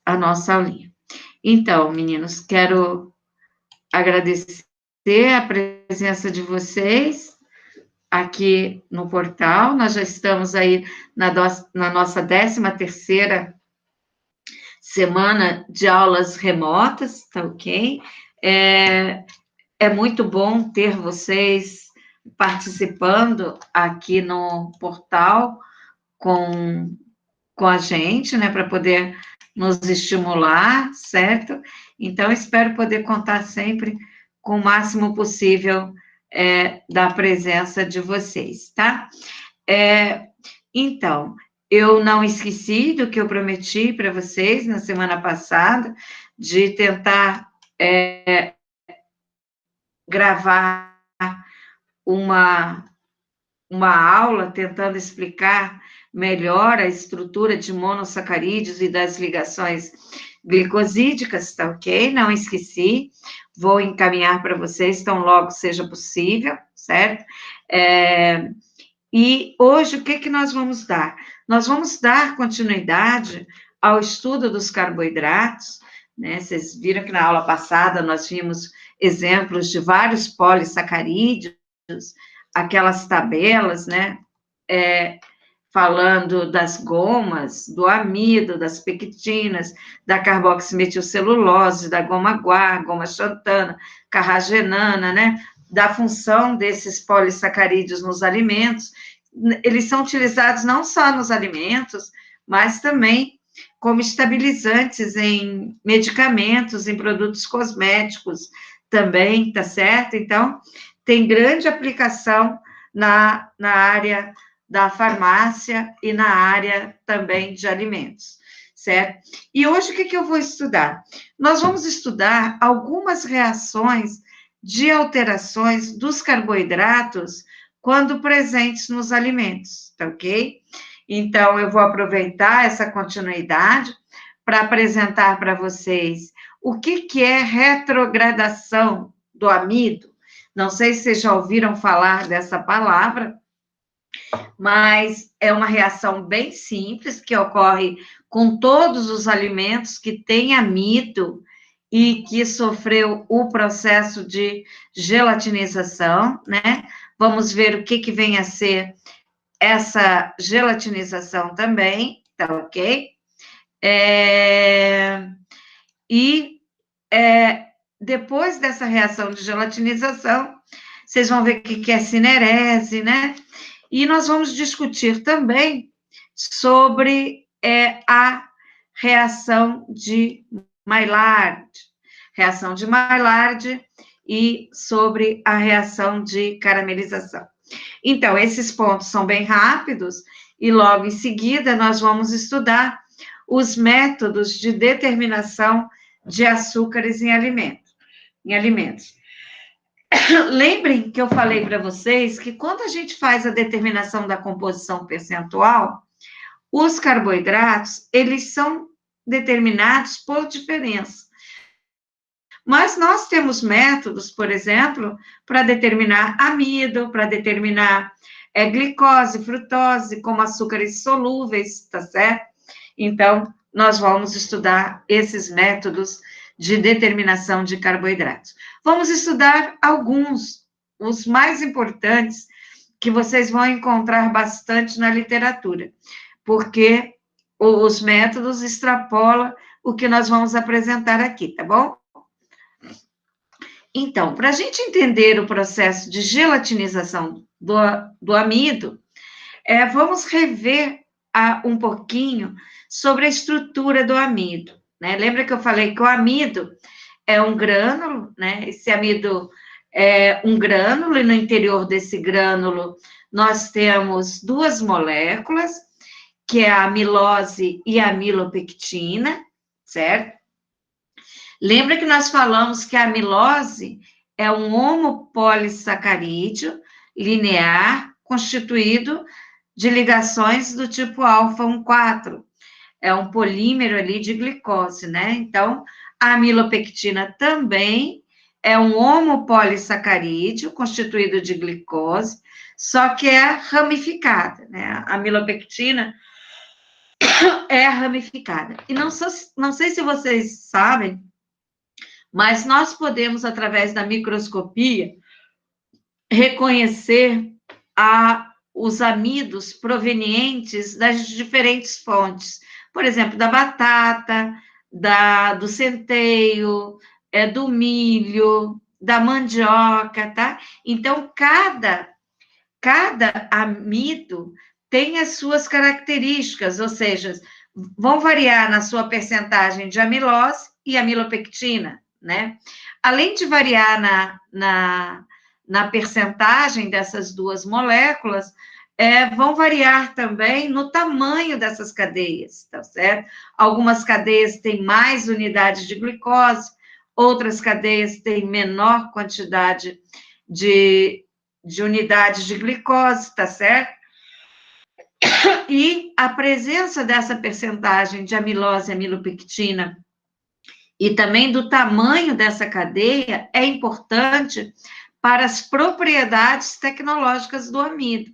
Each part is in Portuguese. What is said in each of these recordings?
a nossa aulinha. Então, meninos, quero agradecer a presença de vocês aqui no portal. Nós já estamos aí na nossa 13ª semana de aulas remotas, tá ok? É muito bom ter vocês participando aqui no portal com a gente, né, para poder nos estimular, certo? Então, espero poder contar sempre com o máximo possível da presença de vocês, tá? Então, eu não esqueci do que eu prometi para vocês na semana passada, de tentar gravar uma aula tentando explicar melhor a estrutura de monossacarídeos e das ligações glicosídicas, tá ok? Não esqueci, vou encaminhar para vocês tão logo seja possível, certo? E hoje, o que nós vamos dar? Nós vamos dar continuidade ao estudo dos carboidratos, né? Vocês viram que na aula passada nós vimos exemplos de vários polissacarídeos, aquelas tabelas, né? Falando das gomas, do amido, das pectinas, da carboximetilcelulose, da goma guar, goma xantana, carragenana, né? Da função desses polissacarídeos nos alimentos. Eles são utilizados não só nos alimentos, mas também como estabilizantes em medicamentos, em produtos cosméticos também, tá certo? Então, tem grande aplicação na área da farmácia e na área também de alimentos, certo? E hoje o que eu vou estudar? Nós vamos estudar algumas reações de alterações dos carboidratos quando presentes nos alimentos, tá ok? Então, eu vou aproveitar essa continuidade para apresentar para vocês o que é retrogradação do amido. Não sei se vocês já ouviram falar dessa palavra, mas é uma reação bem simples que ocorre com todos os alimentos que têm amido e que sofreu o processo de gelatinização, né? Vamos ver o que vem a ser essa gelatinização também, tá ok? Depois dessa reação de gelatinização, vocês vão ver o que é cinerese, né? E nós vamos discutir também sobre a reação de Maillard, e sobre a reação de caramelização. Então, esses pontos são bem rápidos, e logo em seguida nós vamos estudar os métodos de determinação de açúcares em alimentos. Lembrem que eu falei para vocês que quando a gente faz a determinação da composição percentual, os carboidratos, eles são determinados por diferença. Mas nós temos métodos, por exemplo, para determinar amido, para determinar glicose, frutose, como açúcares solúveis, tá certo? Então, nós vamos estudar esses métodos de determinação de carboidratos. Vamos estudar alguns, os mais importantes, que vocês vão encontrar bastante na literatura, porque os métodos extrapolam o que nós vamos apresentar aqui, tá bom? Então, para a gente entender o processo de gelatinização do amido, vamos rever um pouquinho sobre a estrutura do amido, né? Lembra que eu falei que o amido é um grânulo, né? Esse amido é um grânulo, e no interior desse grânulo nós temos duas moléculas, que é a amilose e a amilopectina, certo? Lembra que nós falamos que a amilose é um homopolissacarídeo linear constituído de ligações do tipo alfa-1,4. É um polímero ali de glicose, né? Então, a amilopectina também é um homopolissacarídeo constituído de glicose, só que é ramificada, né? A amilopectina é ramificada. E não sei se vocês sabem, mas nós podemos, através da microscopia, reconhecer os amidos provenientes das diferentes fontes. Por exemplo, da batata, do centeio, do milho, da mandioca, tá? Então, cada amido tem as suas características, ou seja, vão variar na sua percentagem de amilose e amilopectina, né? Além de variar na percentagem dessas duas moléculas, vão variar também no tamanho dessas cadeias, tá certo? Algumas cadeias têm mais unidades de glicose, outras cadeias têm menor quantidade de unidades de glicose, tá certo? E a presença dessa percentagem de amilose e amilopectina e também do tamanho dessa cadeia é importante para as propriedades tecnológicas do amido.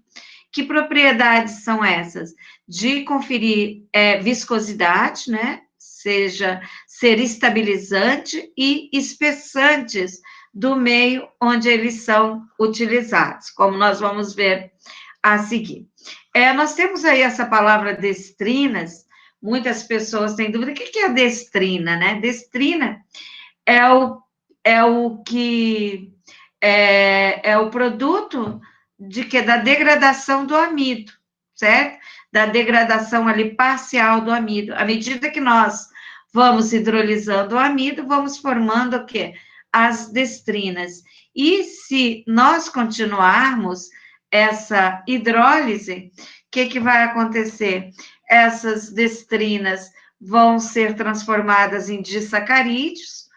Que propriedades são essas? De conferir viscosidade, né? Seja ser estabilizante e espessantes do meio onde eles são utilizados, como nós vamos ver a seguir. Nós temos aí essa palavra destrinas, muitas pessoas têm dúvida, o que é a destrina, né? Destrina é o que é o produto da degradação do amido, certo? Da degradação ali parcial do amido. À medida que nós vamos hidrolisando o amido, vamos formando o quê? As destrinas. E se nós continuarmos essa hidrólise, o que vai acontecer? Essas destrinas vão ser transformadas em disacarídeos,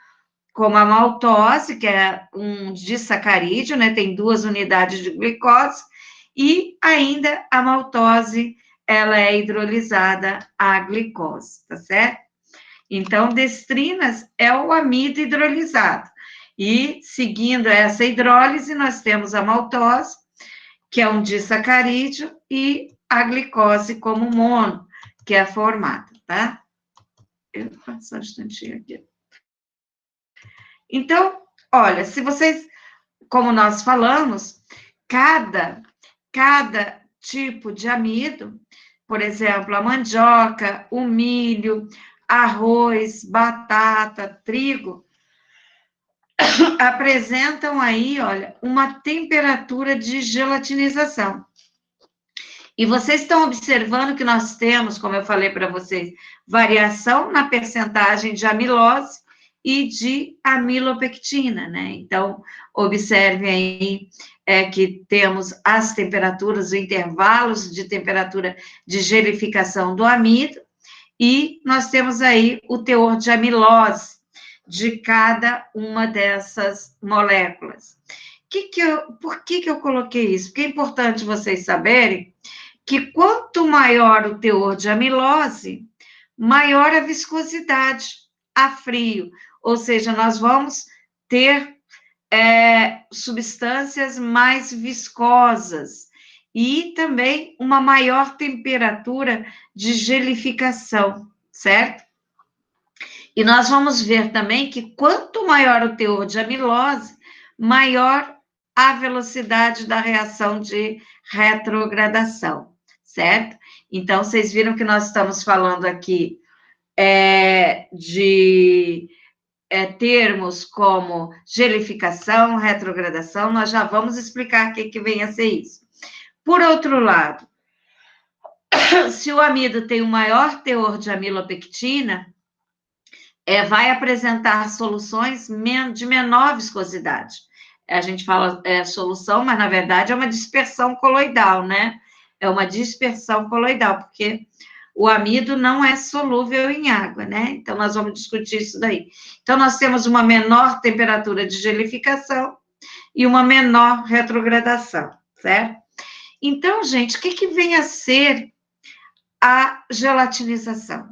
como a maltose, que é um disacarídeo, né? Tem 2 unidades de glicose, e ainda a maltose, ela é hidrolisada à glicose, tá certo? Então, destrinas é o amido hidrolisado. E, seguindo essa hidrólise, nós temos a maltose, que é um disacarídeo, e a glicose como mono, que é formada, tá? Eu vou passar um instantinho aqui. Então, olha, se vocês, como nós falamos, cada tipo de amido, por exemplo, a mandioca, o milho, arroz, batata, trigo, apresentam aí, olha, uma temperatura de gelatinização. E vocês estão observando que nós temos, como eu falei para vocês, variação na percentagem de amilose e de amilopectina, né? Então, observem aí que temos as temperaturas, os intervalos de temperatura de gelificação do amido, e nós temos aí o teor de amilose de cada uma dessas moléculas. Por que eu coloquei isso? Porque é importante vocês saberem que quanto maior o teor de amilose, maior a viscosidade a frio, ou seja, nós vamos ter substâncias mais viscosas e também uma maior temperatura de gelificação, certo? E nós vamos ver também que quanto maior o teor de amilose, maior a velocidade da reação de retrogradação, certo? Então, vocês viram que nós estamos falando aqui de termos como gelificação, retrogradação, nós já vamos explicar o que vem a ser isso. Por outro lado, se o amido tem um maior teor de amilopectina, vai apresentar soluções de menor viscosidade. A gente fala solução, mas na verdade é uma dispersão coloidal, né? É uma dispersão coloidal, porque o amido não é solúvel em água, né? Então, nós vamos discutir isso daí. Então, nós temos uma menor temperatura de gelificação e uma menor retrogradação, certo? Então, gente, o que vem a ser a gelatinização?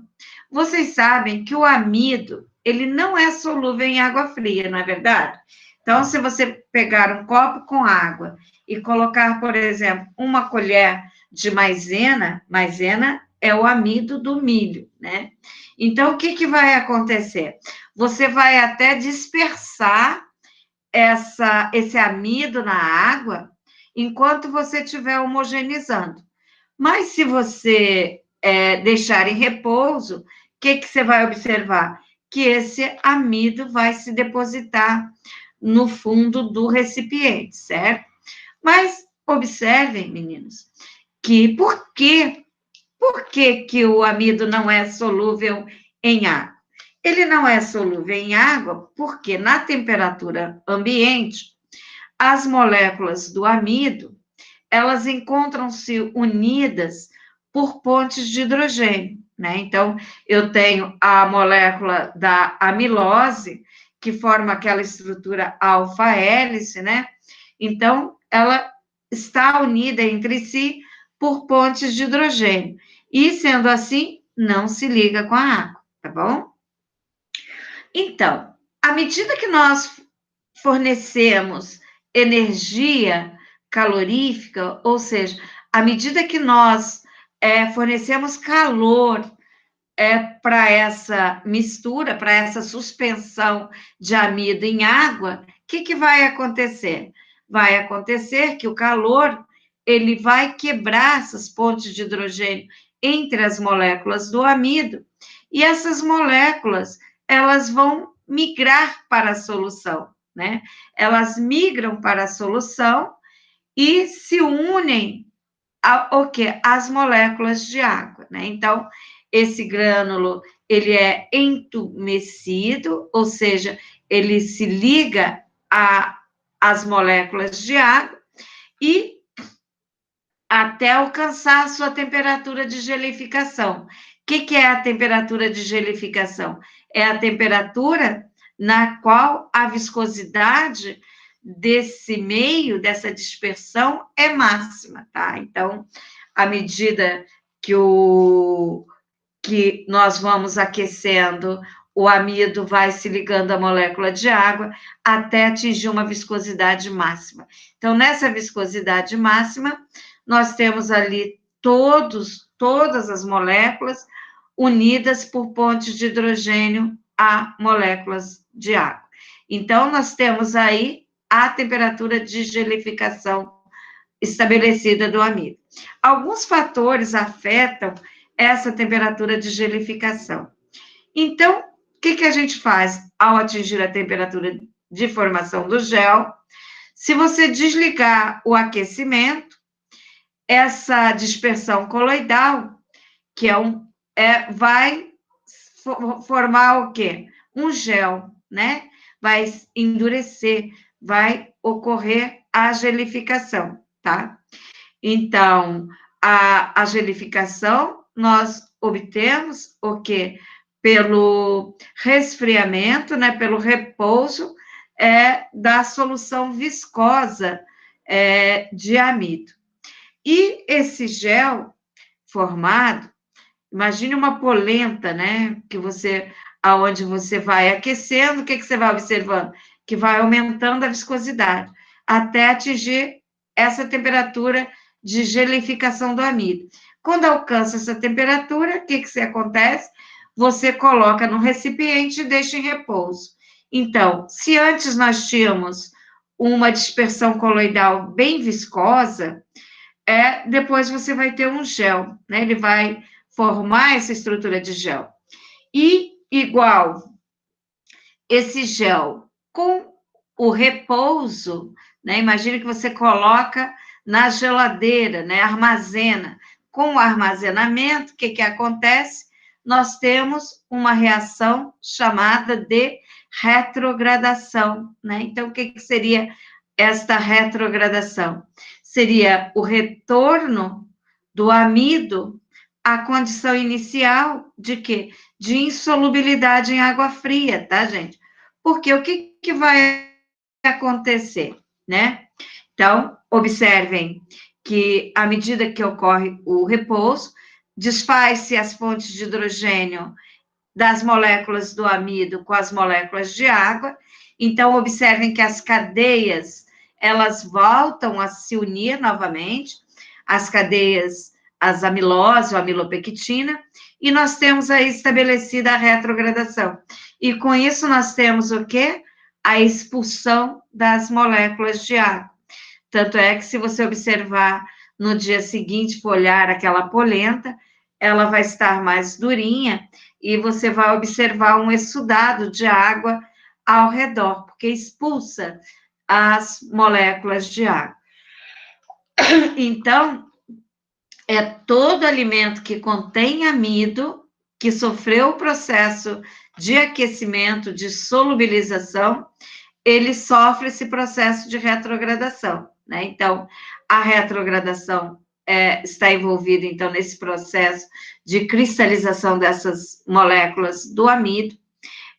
Vocês sabem que o amido, ele não é solúvel em água fria, não é verdade? Então, se você pegar um copo com água e colocar, por exemplo, uma colher de maisena é o amido do milho, né? Então, o que, que vai acontecer? Você vai até dispersar esse amido na água enquanto você estiver homogeneizando. Mas se você deixar em repouso, o que, que você vai observar? Que esse amido vai se depositar no fundo do recipiente, certo? Mas observem, meninos, que por que o amido não é solúvel em água? Ele não é solúvel em água porque na temperatura ambiente, as moléculas do amido, elas encontram-se unidas por pontes de hidrogênio, né? Então, eu tenho a molécula da amilose, que forma aquela estrutura alfa-hélice, né? Então, ela está unida entre si por pontes de hidrogênio. E, sendo assim, não se liga com a água, tá bom? Então, à medida que nós fornecemos energia calorífica, ou seja, à medida que nós fornecemos calor para essa mistura, para essa suspensão de amido em água, o que, que vai acontecer? Vai acontecer que o calor ele vai quebrar essas pontes de hidrogênio entre as moléculas do amido, e essas moléculas elas vão migrar para a solução, né? Elas migram para a solução e se unem o quê? As moléculas de água, né? Então, esse grânulo, ele é entumecido, ou seja, ele se liga às moléculas de água e até alcançar a sua temperatura de gelificação. O que é a temperatura de gelificação? É a temperatura na qual a viscosidade desse meio, dessa dispersão, é máxima, tá? Então, à medida que nós vamos aquecendo, o amido vai se ligando à molécula de água até atingir uma viscosidade máxima. Então, nessa viscosidade máxima, nós temos ali todas as moléculas unidas por pontes de hidrogênio a moléculas de água. Então, nós temos aí a temperatura de gelificação estabelecida do amido. Alguns fatores afetam essa temperatura de gelificação. Então, o que a gente faz ao atingir a temperatura de formação do gel? Se você desligar o aquecimento, essa dispersão coloidal, que vai formar o quê? Um gel, né? Vai endurecer, vai ocorrer a gelificação, tá? Então, a gelificação, nós obtemos o quê? Pelo resfriamento, né? Pelo repouso da solução viscosa de amido. E esse gel formado, imagine uma polenta, né? Aonde você vai aquecendo, o que você vai observando? Que vai aumentando a viscosidade, até atingir essa temperatura de gelificação do amido. Quando alcança essa temperatura, o que acontece? Você coloca no recipiente e deixa em repouso. Então, se antes nós tínhamos uma dispersão coloidal bem viscosa, depois você vai ter um gel, né? Ele vai formar essa estrutura de gel. E igual esse gel com o repouso, né? Imagina que você coloca na geladeira, né? Armazena. Com o armazenamento, o que acontece? Nós temos uma reação chamada de retrogradação, né? Então, o que seria esta retrogradação? Seria o retorno do amido à condição inicial de quê? De insolubilidade em água fria, tá, gente? Porque o que vai acontecer, né? Então, observem que, à medida que ocorre o repouso, desfaz-se as fontes de hidrogênio das moléculas do amido com as moléculas de água. Então, observem que as cadeias, elas voltam a se unir novamente, as cadeias as amilose ou amilopectina, e nós temos aí estabelecida a retrogradação. E com isso nós temos o quê? A expulsão das moléculas de água. Tanto é que se você observar no dia seguinte, for olhar aquela polenta, ela vai estar mais durinha e você vai observar um exudado de água ao redor, porque expulsa as moléculas de água. Então, é todo alimento que contém amido, que sofreu o processo de aquecimento, de solubilização, ele sofre esse processo de retrogradação, né? Então, a retrogradação está envolvida, então, nesse processo de cristalização dessas moléculas do amido,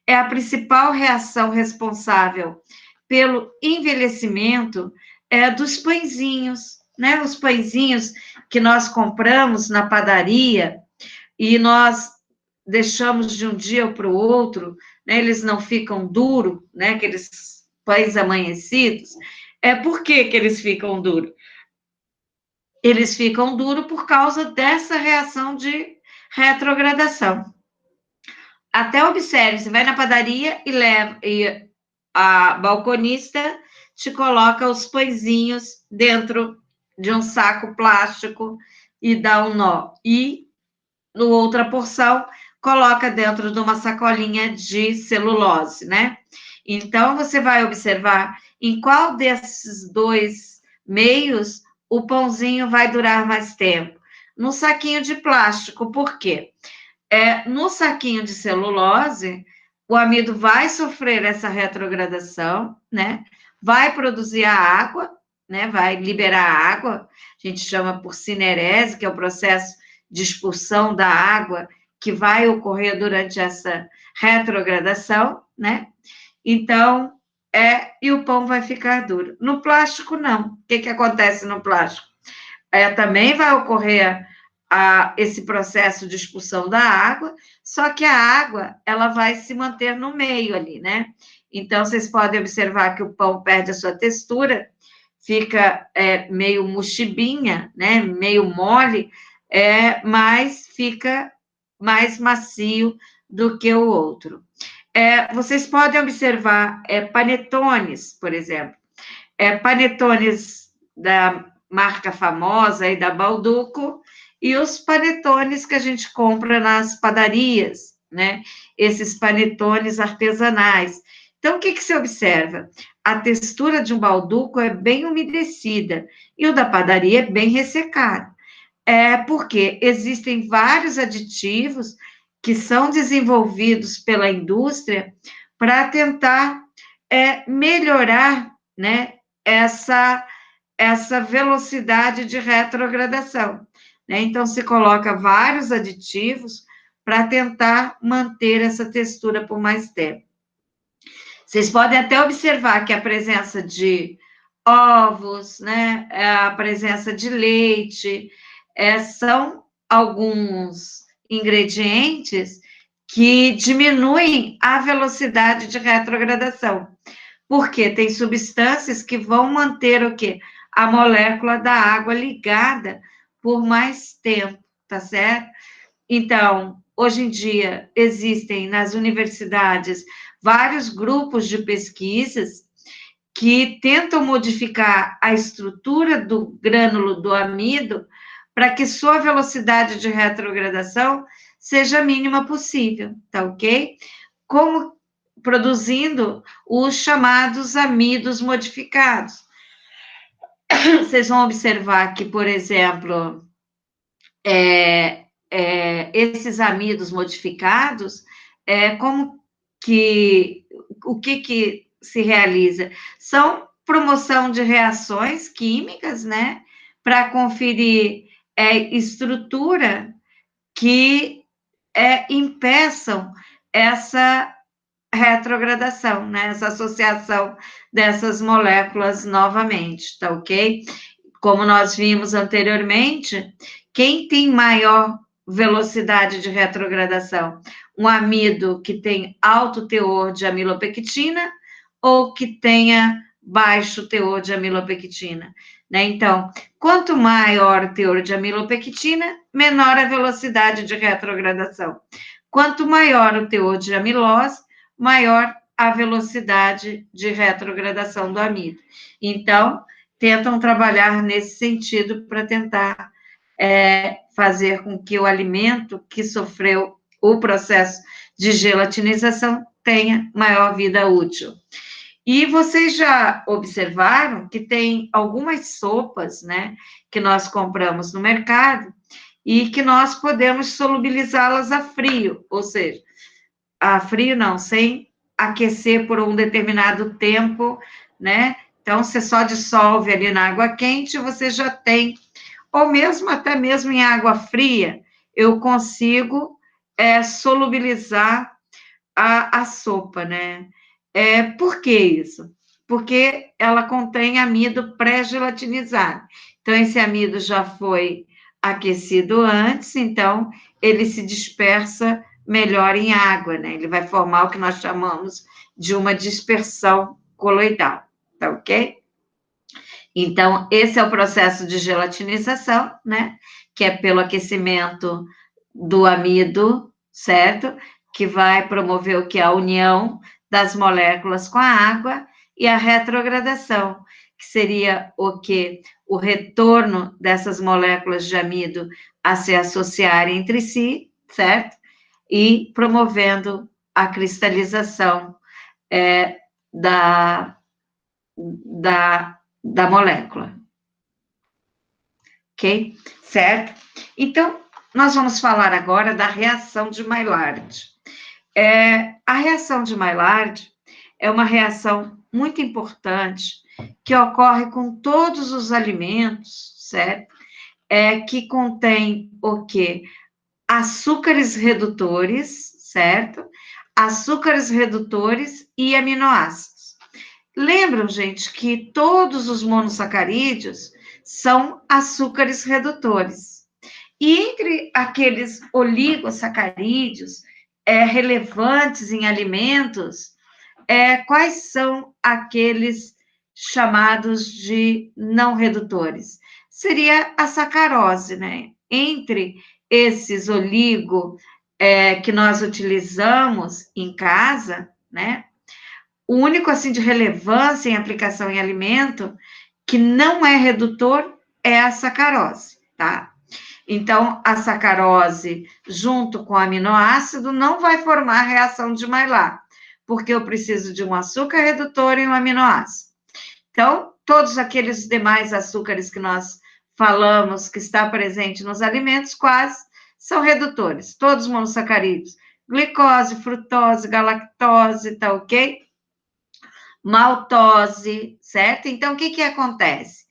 é a principal reação responsável pelo envelhecimento dos pãezinhos, né? Os pãezinhos que nós compramos na padaria e nós deixamos de um dia para o outro, né? Eles não ficam duros, né? Aqueles pães amanhecidos. Por que eles ficam duros? Eles ficam duros por causa dessa reação de retrogradação. Até observe, você vai na padaria e a balconista te coloca os pãezinhos dentro de um saco plástico e dá um nó. E, no outra porção, coloca dentro de uma sacolinha de celulose, né? Então, você vai observar em qual desses dois meios o pãozinho vai durar mais tempo. No saquinho de plástico, por quê? No saquinho de celulose, o amido vai sofrer essa retrogradação, né? Vai produzir a água, né? Vai liberar a água, a gente chama por cinerese, que é o processo de expulsão da água que vai ocorrer durante essa retrogradação, né? Então, e o pão vai ficar duro. No plástico, não. O que acontece no plástico? Também vai ocorrer esse processo de expulsão da água, só que a água, ela vai se manter no meio ali, né? Então, vocês podem observar que o pão perde a sua textura, fica meio mochibinha, né? Meio mole, mas fica mais macio do que o outro. Vocês podem observar panetones, por exemplo. Panetones da marca famosa aí da Balduco e os panetones que a gente compra nas padarias, né? Esses panetones artesanais. Então, o que se observa? A textura de um Balduco é bem umedecida e o da padaria é bem ressecado. Porque existem vários aditivos que são desenvolvidos pela indústria para tentar melhorar, né, essa velocidade de retrogradação, né? Então, se coloca vários aditivos para tentar manter essa textura por mais tempo. Vocês podem até observar que a presença de ovos, né, a presença de leite, são alguns ingredientes que diminuem a velocidade de retrogradação, porque tem substâncias que vão manter o quê? A molécula da água ligada por mais tempo, tá certo? Então, hoje em dia, existem nas universidades vários grupos de pesquisas que tentam modificar a estrutura do grânulo do amido para que sua velocidade de retrogradação seja a mínima possível, tá ok? Como produzindo os chamados amidos modificados. Vocês vão observar que, por exemplo, esses amidos modificados, o que se realiza? São promoção de reações químicas, né, para conferir estrutura que impeçam essa retrogradação, né, essa associação dessas moléculas novamente, tá ok? Como nós vimos anteriormente, quem tem maior velocidade de retrogradação? Um amido que tem alto teor de amilopectina ou que tenha baixo teor de amilopectina, né? Então, Quanto maior o teor de amilopectina, menor a velocidade de retrogradação. Quanto maior o teor de amilose, maior a velocidade de retrogradação do amido. Então, tentam trabalhar nesse sentido para tentar fazer com que o alimento que sofreu o processo de gelatinização tenha maior vida útil. E vocês já observaram que tem algumas sopas, né, que nós compramos no mercado e que nós podemos solubilizá-las a frio, ou seja, a frio não, sem aquecer por um determinado tempo, né? Então, você só dissolve ali na água quente, você já tem, ou mesmo, até mesmo em água fria, eu consigo solubilizar a sopa, né? Por que isso? Porque ela contém amido pré-gelatinizado. Então, esse amido já foi aquecido antes, então ele se dispersa melhor em água, né? Ele vai formar o que nós chamamos de uma dispersão coloidal, tá ok? Então, esse é o processo de gelatinização, né? Que é pelo aquecimento do amido, certo? Que vai promover o que? A união das moléculas com a água e a retrogradação, que seria o que? O retorno dessas moléculas de amido a se associarem entre si, certo? E promovendo a cristalização da molécula. Ok? Certo? Então, nós vamos falar agora da reação de Maillard. A reação de Maillard é uma reação muito importante que ocorre com todos os alimentos, certo? Que contém o quê? Açúcares redutores, certo? Açúcares redutores e aminoácidos. Lembram, gente, que todos os monossacarídeos são açúcares redutores. E entre aqueles oligossacarídeos relevantes em alimentos, quais são aqueles chamados de não redutores? Seria a sacarose, né? Entre esses que nós utilizamos em casa, né? O único, assim, de relevância em aplicação em alimento que não é redutor é a sacarose, tá? Então, a sacarose, junto com o aminoácido, não vai formar reação de Maillard, porque eu preciso de um açúcar redutor e um aminoácido. Então, todos aqueles demais açúcares que nós falamos que está presente nos alimentos, quase, são redutores, todos monossacarídeos. Glicose, frutose, galactose, tá ok? Maltose, certo? Então, o que acontece?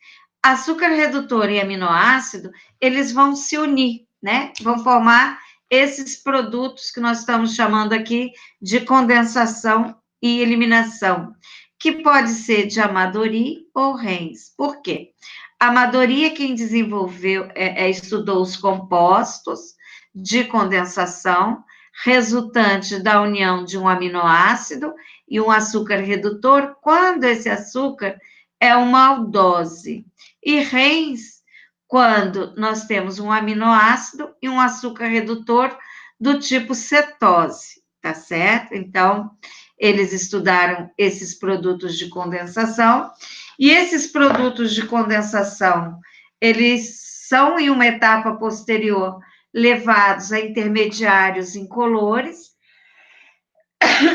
Açúcar redutor e aminoácido, eles vão se unir, né? Vão formar esses produtos que nós estamos chamando aqui de condensação e eliminação, que pode ser de Amadori ou Renz. Por quê? Amadori é quem desenvolveu, estudou os compostos de condensação resultante da união de um aminoácido e um açúcar redutor, quando esse açúcar é uma aldose. E Renz, quando nós temos um aminoácido e um açúcar redutor do tipo cetose, tá certo? Então, eles estudaram esses produtos de condensação, e esses produtos de condensação, eles são, em uma etapa posterior, levados a intermediários incolores.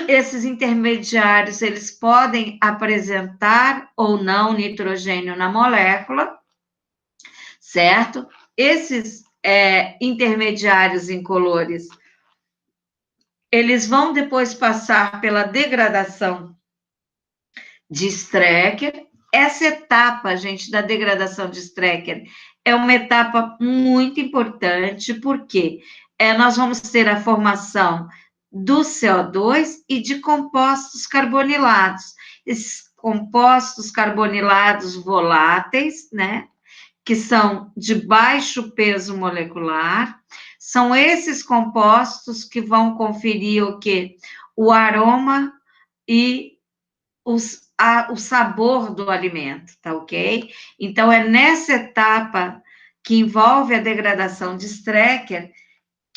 Esses intermediários, eles podem apresentar ou não nitrogênio na molécula, certo? Esses intermediários incolores, eles vão depois passar pela degradação de Strecker. Essa etapa, gente, da degradação de Strecker é uma etapa muito importante, porque nós vamos ter a formação do CO2 e de compostos carbonilados. Esses compostos carbonilados voláteis, né, que são de baixo peso molecular, são esses compostos que vão conferir o quê? O aroma e o sabor do alimento, tá ok? Então, é nessa etapa que envolve a degradação de Strecker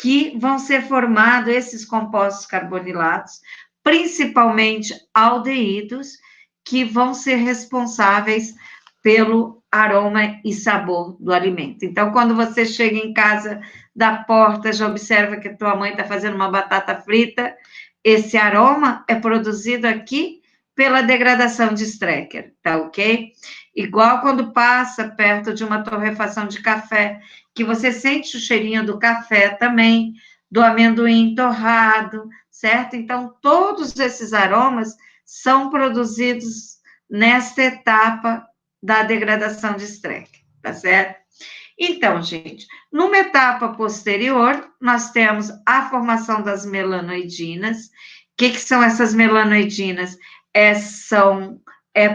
que vão ser formados esses compostos carbonilados, principalmente aldeídos, que vão ser responsáveis pelo aroma e sabor do alimento. Então, quando você chega em casa, da porta, já observa que a tua mãe está fazendo uma batata frita, esse aroma é produzido aqui pela degradação de Strecker, tá ok? Igual quando passa perto de uma torrefação de café, que você sente o cheirinho do café também, do amendoim torrado, certo? Então, todos esses aromas são produzidos nesta etapa da degradação de Strecker, tá certo? Então, gente, numa etapa posterior, nós temos a formação das melanoidinas. O que são essas melanoidinas? São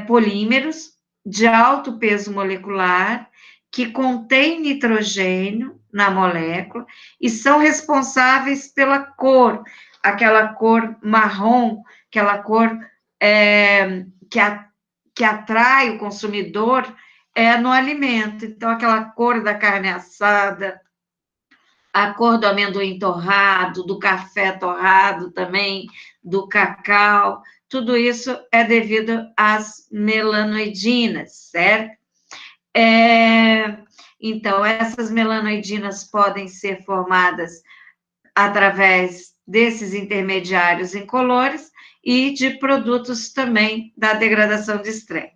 polímeros de alto peso molecular que contêm nitrogênio na molécula e são responsáveis pela cor, aquela cor marrom, aquela cor que atrai o consumidor no alimento. Então, aquela cor da carne assada, a cor do amendoim torrado, do café torrado também, do cacau, tudo isso é devido às melanoidinas, certo? Então, essas melanoidinas podem ser formadas através desses intermediários incolores e de produtos também da degradação de Strecker.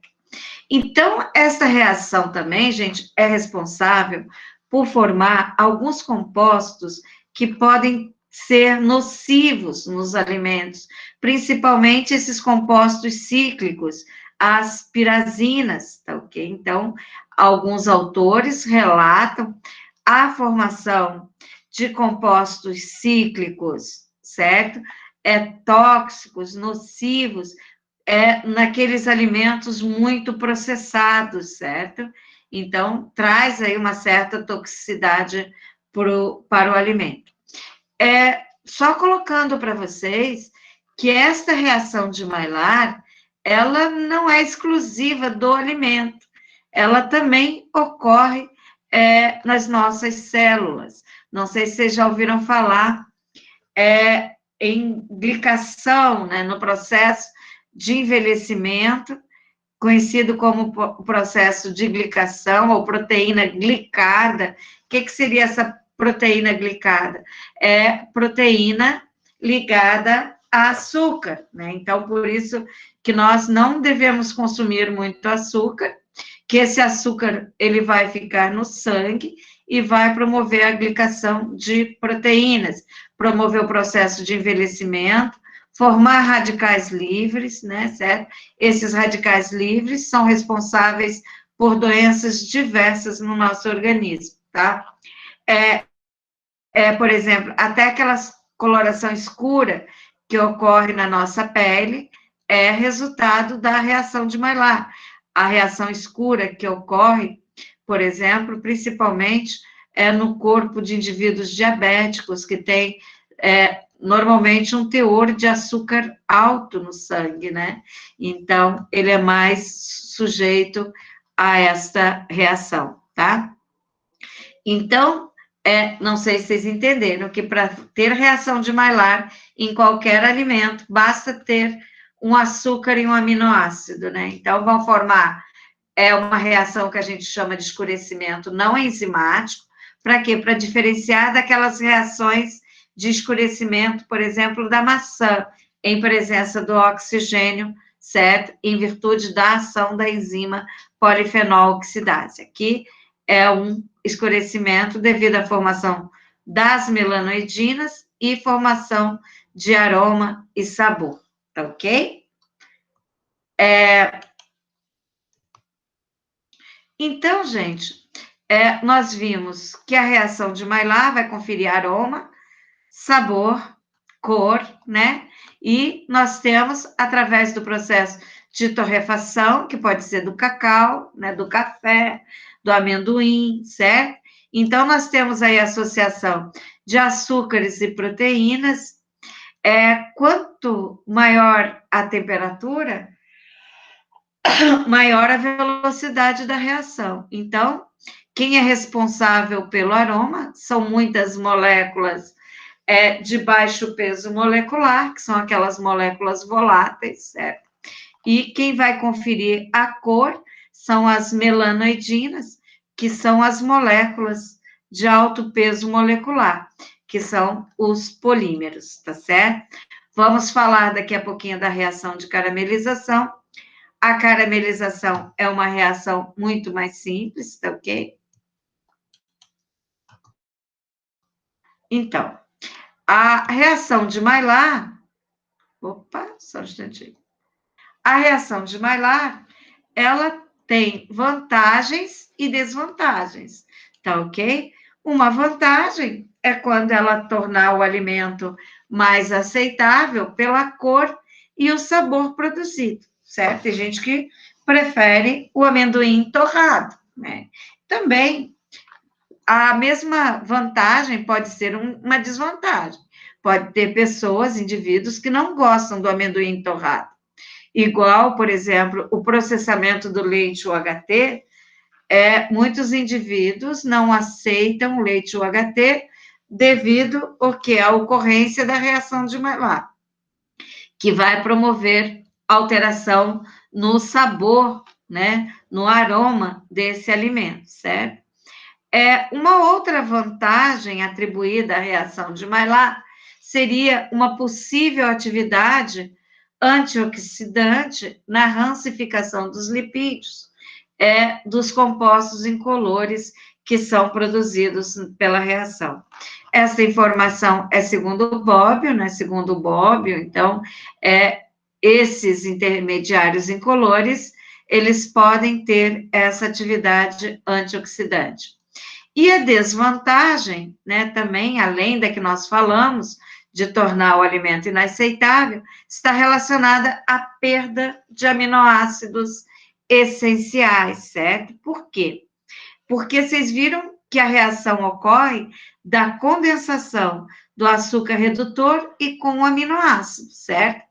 Então, essa reação também, gente, é responsável por formar alguns compostos que podem ser nocivos nos alimentos, principalmente esses compostos cíclicos, as pirazinas, tá ok? Então, alguns autores relatam a formação de compostos cíclicos, certo? Tóxicos, nocivos, naqueles alimentos muito processados, certo? Então, traz aí uma certa toxicidade para o alimento. Só colocando para vocês que esta reação de Maillard, ela não é exclusiva do alimento, ela também ocorre nas nossas células. Não sei se vocês já ouviram falar em glicação, né, no processo de envelhecimento, conhecido como processo de glicação ou proteína glicada. O que seria essa proteína glicada? É proteína ligada a açúcar, né? Então, por isso que nós não devemos consumir muito açúcar, que esse açúcar ele vai ficar no sangue e vai promover a glicação de proteínas, promover o processo de envelhecimento, formar radicais livres, né, certo? Esses radicais livres são responsáveis por doenças diversas no nosso organismo, tá? Por exemplo, até aquela coloração escura que ocorre na nossa pele é resultado da reação de Maillard. A reação escura que ocorre, por exemplo, principalmente no corpo de indivíduos diabéticos que têm normalmente um teor de açúcar alto no sangue, né? Então, ele é mais sujeito a esta reação, tá? Então, não sei se vocês entenderam que para ter reação de Maillard em qualquer alimento, basta ter um açúcar e um aminoácido, né? Então, vão formar uma reação que a gente chama de escurecimento não enzimático. Para quê? Para diferenciar daquelas reações de escurecimento, por exemplo, da maçã, em presença do oxigênio, certo? Em virtude da ação da enzima polifenol oxidase. Aqui é um escurecimento devido à formação das melanoidinas e formação de aroma e sabor, tá ok? Então, gente, nós vimos que a reação de Maillard vai conferir aroma, sabor, cor, né? E nós temos, através do processo de torrefação, que pode ser do cacau, né, do café, do amendoim, certo? Então, nós temos aí a associação de açúcares e proteínas. Quanto maior a temperatura, maior a velocidade da reação. Então, quem é responsável pelo aroma são muitas moléculas de baixo peso molecular, que são aquelas moléculas voláteis, certo? E quem vai conferir a cor são as melanoidinas, que são as moléculas de alto peso molecular, que são os polímeros, tá certo? Vamos falar daqui a pouquinho da reação de caramelização. A caramelização é uma reação muito mais simples, tá ok? Então, a reação de Maillard, opa, só um instantinho. A reação de Maillard, ela tem vantagens e desvantagens, tá ok? Uma vantagem é quando ela tornar o alimento mais aceitável pela cor e o sabor produzido, certo? Tem gente que prefere o amendoim torrado, né? Também a mesma vantagem pode ser uma desvantagem. Pode ter pessoas, indivíduos que não gostam do amendoim torrado. Igual, por exemplo, o processamento do leite UHT, muitos indivíduos não aceitam o leite UHT devido ao que? A ocorrência da reação de Maillard, que vai promover alteração no sabor, né, no aroma desse alimento, certo? Uma outra vantagem atribuída à reação de Maillard seria uma possível atividade antioxidante na rancificação dos lipídios, dos compostos incolores que são produzidos pela reação. Essa informação é segundo o Bobbio, né? Segundo o Bobbio, então, esses intermediários incolores, eles podem ter essa atividade antioxidante. E a desvantagem, né, também, além da que nós falamos, de tornar o alimento inaceitável, está relacionada à perda de aminoácidos essenciais, certo? Por quê? Porque vocês viram que a reação ocorre da condensação do açúcar redutor e com o aminoácido, certo?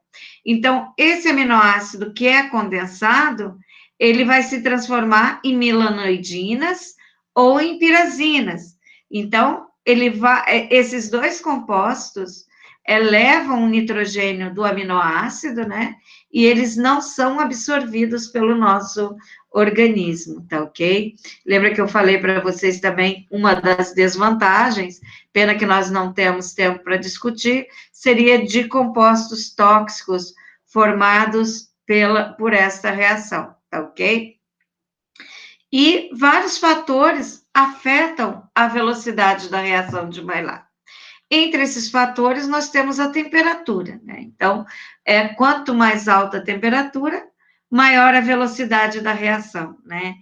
Então, esse aminoácido que é condensado, ele vai se transformar em melanoidinas ou em pirazinas. Então, esses dois compostos levam o nitrogênio do aminoácido, né? E eles não são absorvidos pelo nosso organismo, tá ok? Lembra que eu falei para vocês também uma das desvantagens, pena que nós não temos tempo para discutir, seria de compostos tóxicos formados por esta reação, tá ok? E vários fatores afetam a velocidade da reação de Maillard. Entre esses fatores, nós temos a temperatura, né? Então, quanto mais alta a temperatura, maior a velocidade da reação, né?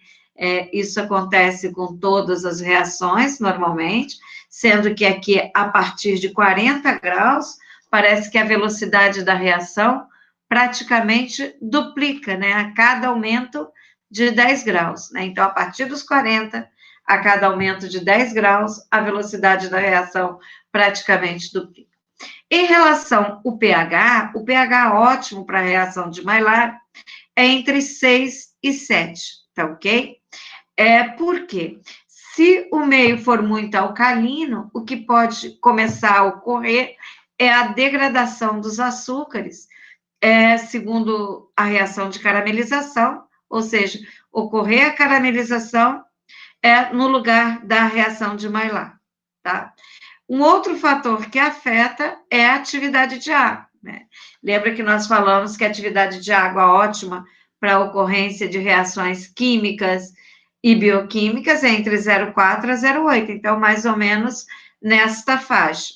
Isso acontece com todas as reações, normalmente, sendo que aqui, a partir de 40 graus, parece que a velocidade da reação praticamente duplica, né? A cada aumento de 10 graus, né? Então, a partir dos 40, a cada aumento de 10 graus, a velocidade da reação praticamente duplica. Em relação ao pH, o pH ótimo para a reação de Maillard é entre 6 e 7, tá ok? Por quê? Se o meio for muito alcalino, o que pode começar a ocorrer é a degradação dos açúcares, segundo a reação de caramelização, ou seja, ocorrer a caramelização no lugar da reação de Maillard, tá? Um outro fator que afeta é a atividade de água, né? Lembra que nós falamos que a atividade de água é ótima para a ocorrência de reações químicas e bioquímicas é entre 0,4 a 0,8, então, mais ou menos nesta faixa.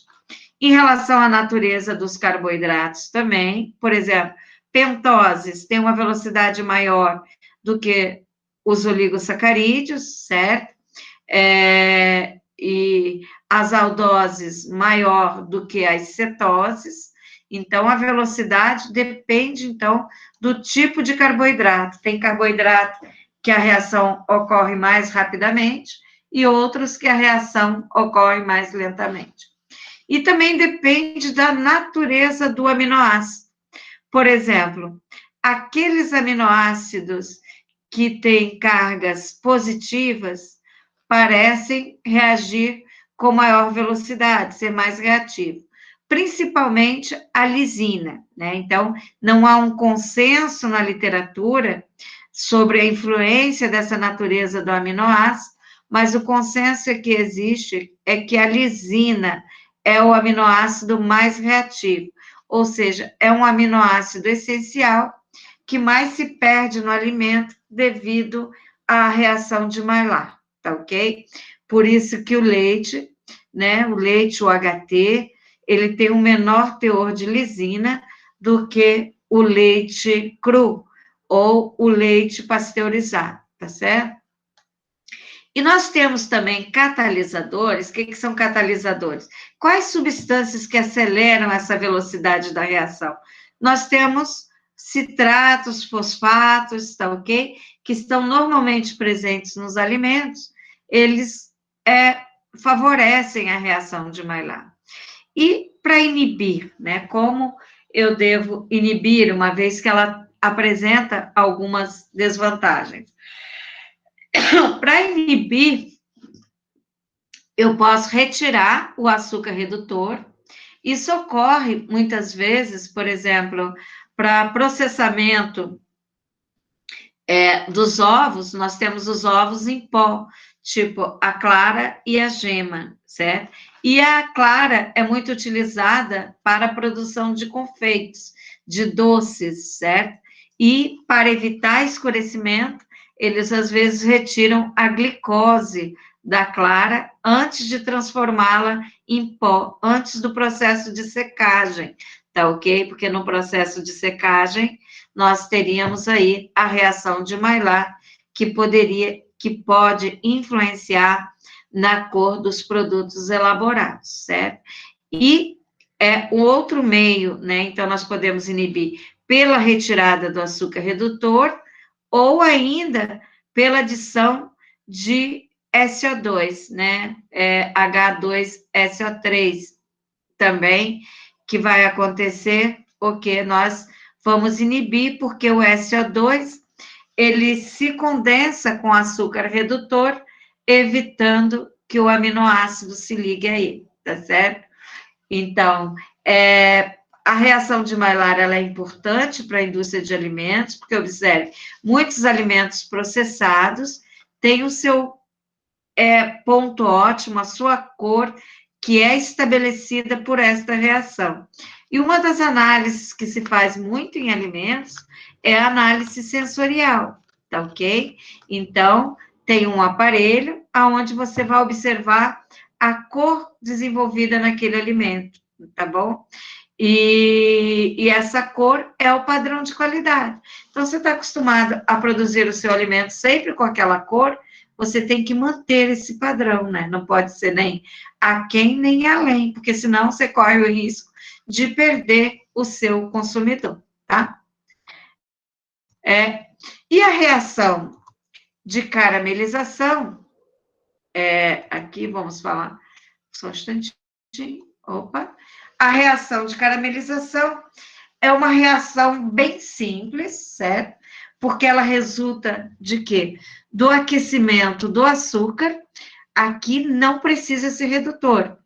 Em relação à natureza dos carboidratos também, por exemplo, pentoses têm uma velocidade maior do que os oligosacarídeos, certo? E as aldoses maior do que as cetoses, então a velocidade depende, então, do tipo de carboidrato. Tem carboidrato que a reação ocorre mais rapidamente e outros que a reação ocorre mais lentamente. E também depende da natureza do aminoácido. Por exemplo, aqueles aminoácidos que têm cargas positivas parecem reagir com maior velocidade, ser mais reativo, principalmente a lisina, né? Então, não há um consenso na literatura sobre a influência dessa natureza do aminoácido, mas o consenso que existe é que a lisina é o aminoácido mais reativo, ou seja, é um aminoácido essencial que mais se perde no alimento devido à reação de Maillard, tá ok? Por isso que o leite, né, o leite, o HT, ele tem um menor teor de lisina do que o leite cru ou o leite pasteurizado, tá certo? E nós temos também catalisadores. O que são catalisadores? Quais substâncias que aceleram essa velocidade da reação? Nós temos citratos, fosfatos, tá ok? Que estão normalmente presentes nos alimentos, eles favorecem a reação de Maillard. E para inibir, né? Como eu devo inibir, uma vez que ela apresenta algumas desvantagens? Para inibir, eu posso retirar o açúcar redutor. Isso ocorre muitas vezes, por exemplo, para processamento dos ovos, nós temos os ovos em pó, tipo a clara e a gema, certo? E a clara é muito utilizada para a produção de confeitos, de doces, certo? E para evitar escurecimento, eles às vezes retiram a glicose da clara antes de transformá-la em pó, antes do processo de secagem, tá ok? Porque no processo de secagem, nós teríamos aí a reação de Maillard, que pode influenciar na cor dos produtos elaborados, certo? E o outro meio, né? Então, nós podemos inibir pela retirada do açúcar redutor ou ainda pela adição de SO2, né? H2SO3 também, que vai acontecer, porque nós vamos inibir, porque o SO2, ele se condensa com açúcar redutor, evitando que o aminoácido se ligue a ele, tá certo? Então, a reação de Maillard, ela é importante para a indústria de alimentos, porque, observe, muitos alimentos processados têm o seu ponto ótimo, a sua cor, que é estabelecida por esta reação. E uma das análises que se faz muito em alimentos é a análise sensorial, tá ok? Então, tem um aparelho onde você vai observar a cor desenvolvida naquele alimento, tá bom? E essa cor é o padrão de qualidade. Então, você está acostumado a produzir o seu alimento sempre com aquela cor, você tem que manter esse padrão, né? Não pode ser nem aquém nem além, porque senão você corre o risco de perder o seu consumidor, tá? E a reação de caramelização, aqui vamos falar, só um instantinho, opa. A reação de caramelização é uma reação bem simples, certo? Porque ela resulta de quê? Do aquecimento do açúcar. Aqui não precisa ser redutor.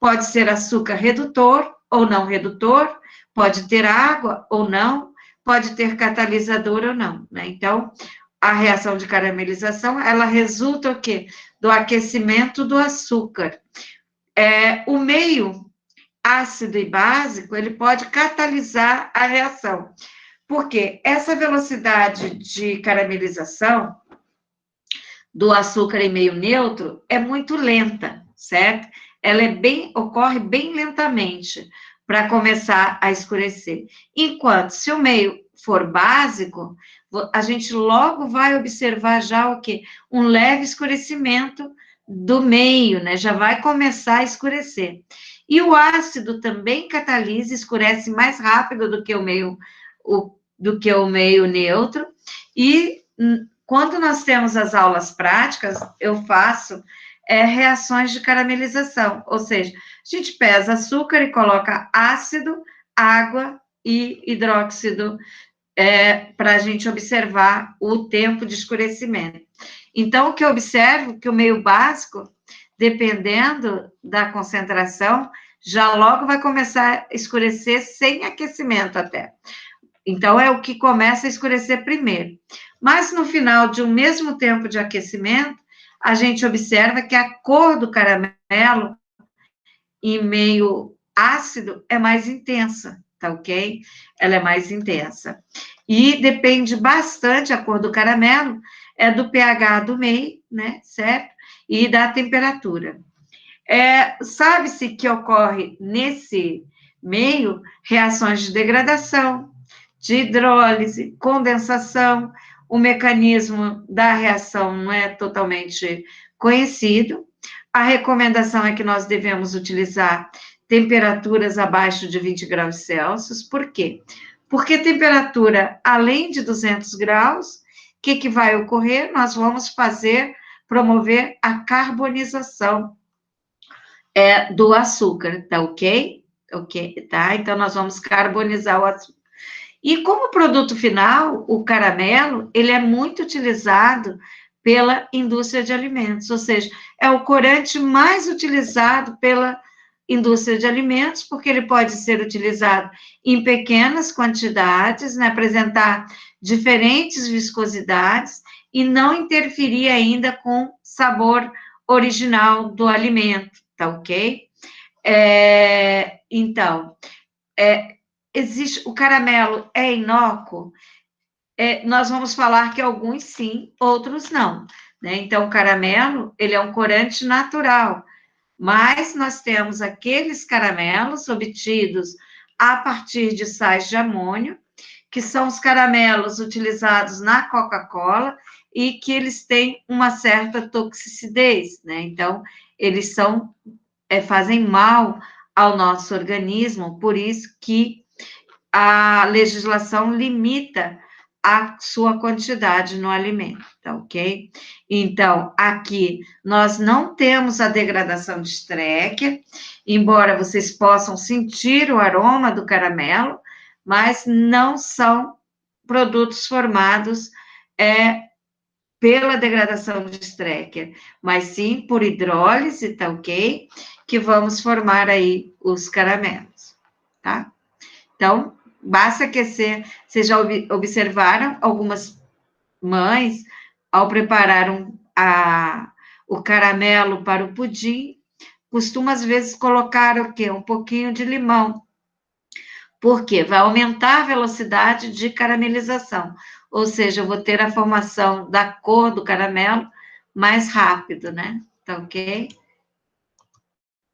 Pode ser açúcar redutor ou não redutor, pode ter água ou não, pode ter catalisador ou não, né? Então, a reação de caramelização, ela resulta o quê? Do aquecimento do açúcar. O meio ácido e básico, ele pode catalisar a reação. Porque essa velocidade de caramelização do açúcar em meio neutro é muito lenta, certo? Ela ocorre bem lentamente para começar a escurecer. Enquanto, se o meio for básico, a gente logo vai observar já o quê? Um leve escurecimento do meio, né? Já vai começar a escurecer. E o ácido também catalisa, escurece mais rápido do que o meio neutro. E quando nós temos as aulas práticas, eu faço reações de caramelização, ou seja, a gente pesa açúcar e coloca ácido, água e hidróxido para a gente observar o tempo de escurecimento. Então, o que eu observo que o meio básico, dependendo da concentração, já logo vai começar a escurecer sem aquecimento até. Então, é o que começa a escurecer primeiro. Mas no final de um mesmo tempo de aquecimento, a gente observa que a cor do caramelo em meio ácido é mais intensa, tá ok? Ela é mais intensa. E depende bastante a cor do caramelo, é do pH do meio, né, certo? E da temperatura. Sabe-se que ocorre nesse meio reações de degradação, de hidrólise, condensação. O mecanismo da reação não é totalmente conhecido. A recomendação é que nós devemos utilizar temperaturas abaixo de 20 graus Celsius. Por quê? Porque temperatura além de 200 graus, o que vai ocorrer? Nós vamos promover a carbonização do açúcar, tá ok? Ok, tá? Então, nós vamos carbonizar o açúcar. E como produto final, o caramelo, ele é muito utilizado pela indústria de alimentos, ou seja, é o corante mais utilizado pela indústria de alimentos, porque ele pode ser utilizado em pequenas quantidades, né, apresentar diferentes viscosidades e não interferir ainda com sabor original do alimento, tá ok? Então, existe, o caramelo é inócuo? Nós vamos falar que alguns sim, outros não, né? Então, o caramelo, ele é um corante natural, mas nós temos aqueles caramelos obtidos a partir de sais de amônio, que são os caramelos utilizados na Coca-Cola e que eles têm uma certa toxicidade, né? Então, eles fazem mal ao nosso organismo, por isso que a legislação limita a sua quantidade no alimento, tá ok? Então, aqui nós não temos a degradação de Strecker, embora vocês possam sentir o aroma do caramelo, mas não são produtos formados pela degradação de Strecker, mas sim por hidrólise, tá ok? Que vamos formar aí os caramelos, tá? Então, basta aquecer. Vocês já observaram algumas mães, ao preparar o caramelo para o pudim, costumam às vezes colocar o quê? Um pouquinho de limão. Por quê? Vai aumentar a velocidade de caramelização. Ou seja, eu vou ter a formação da cor do caramelo mais rápido, né? Tá ok?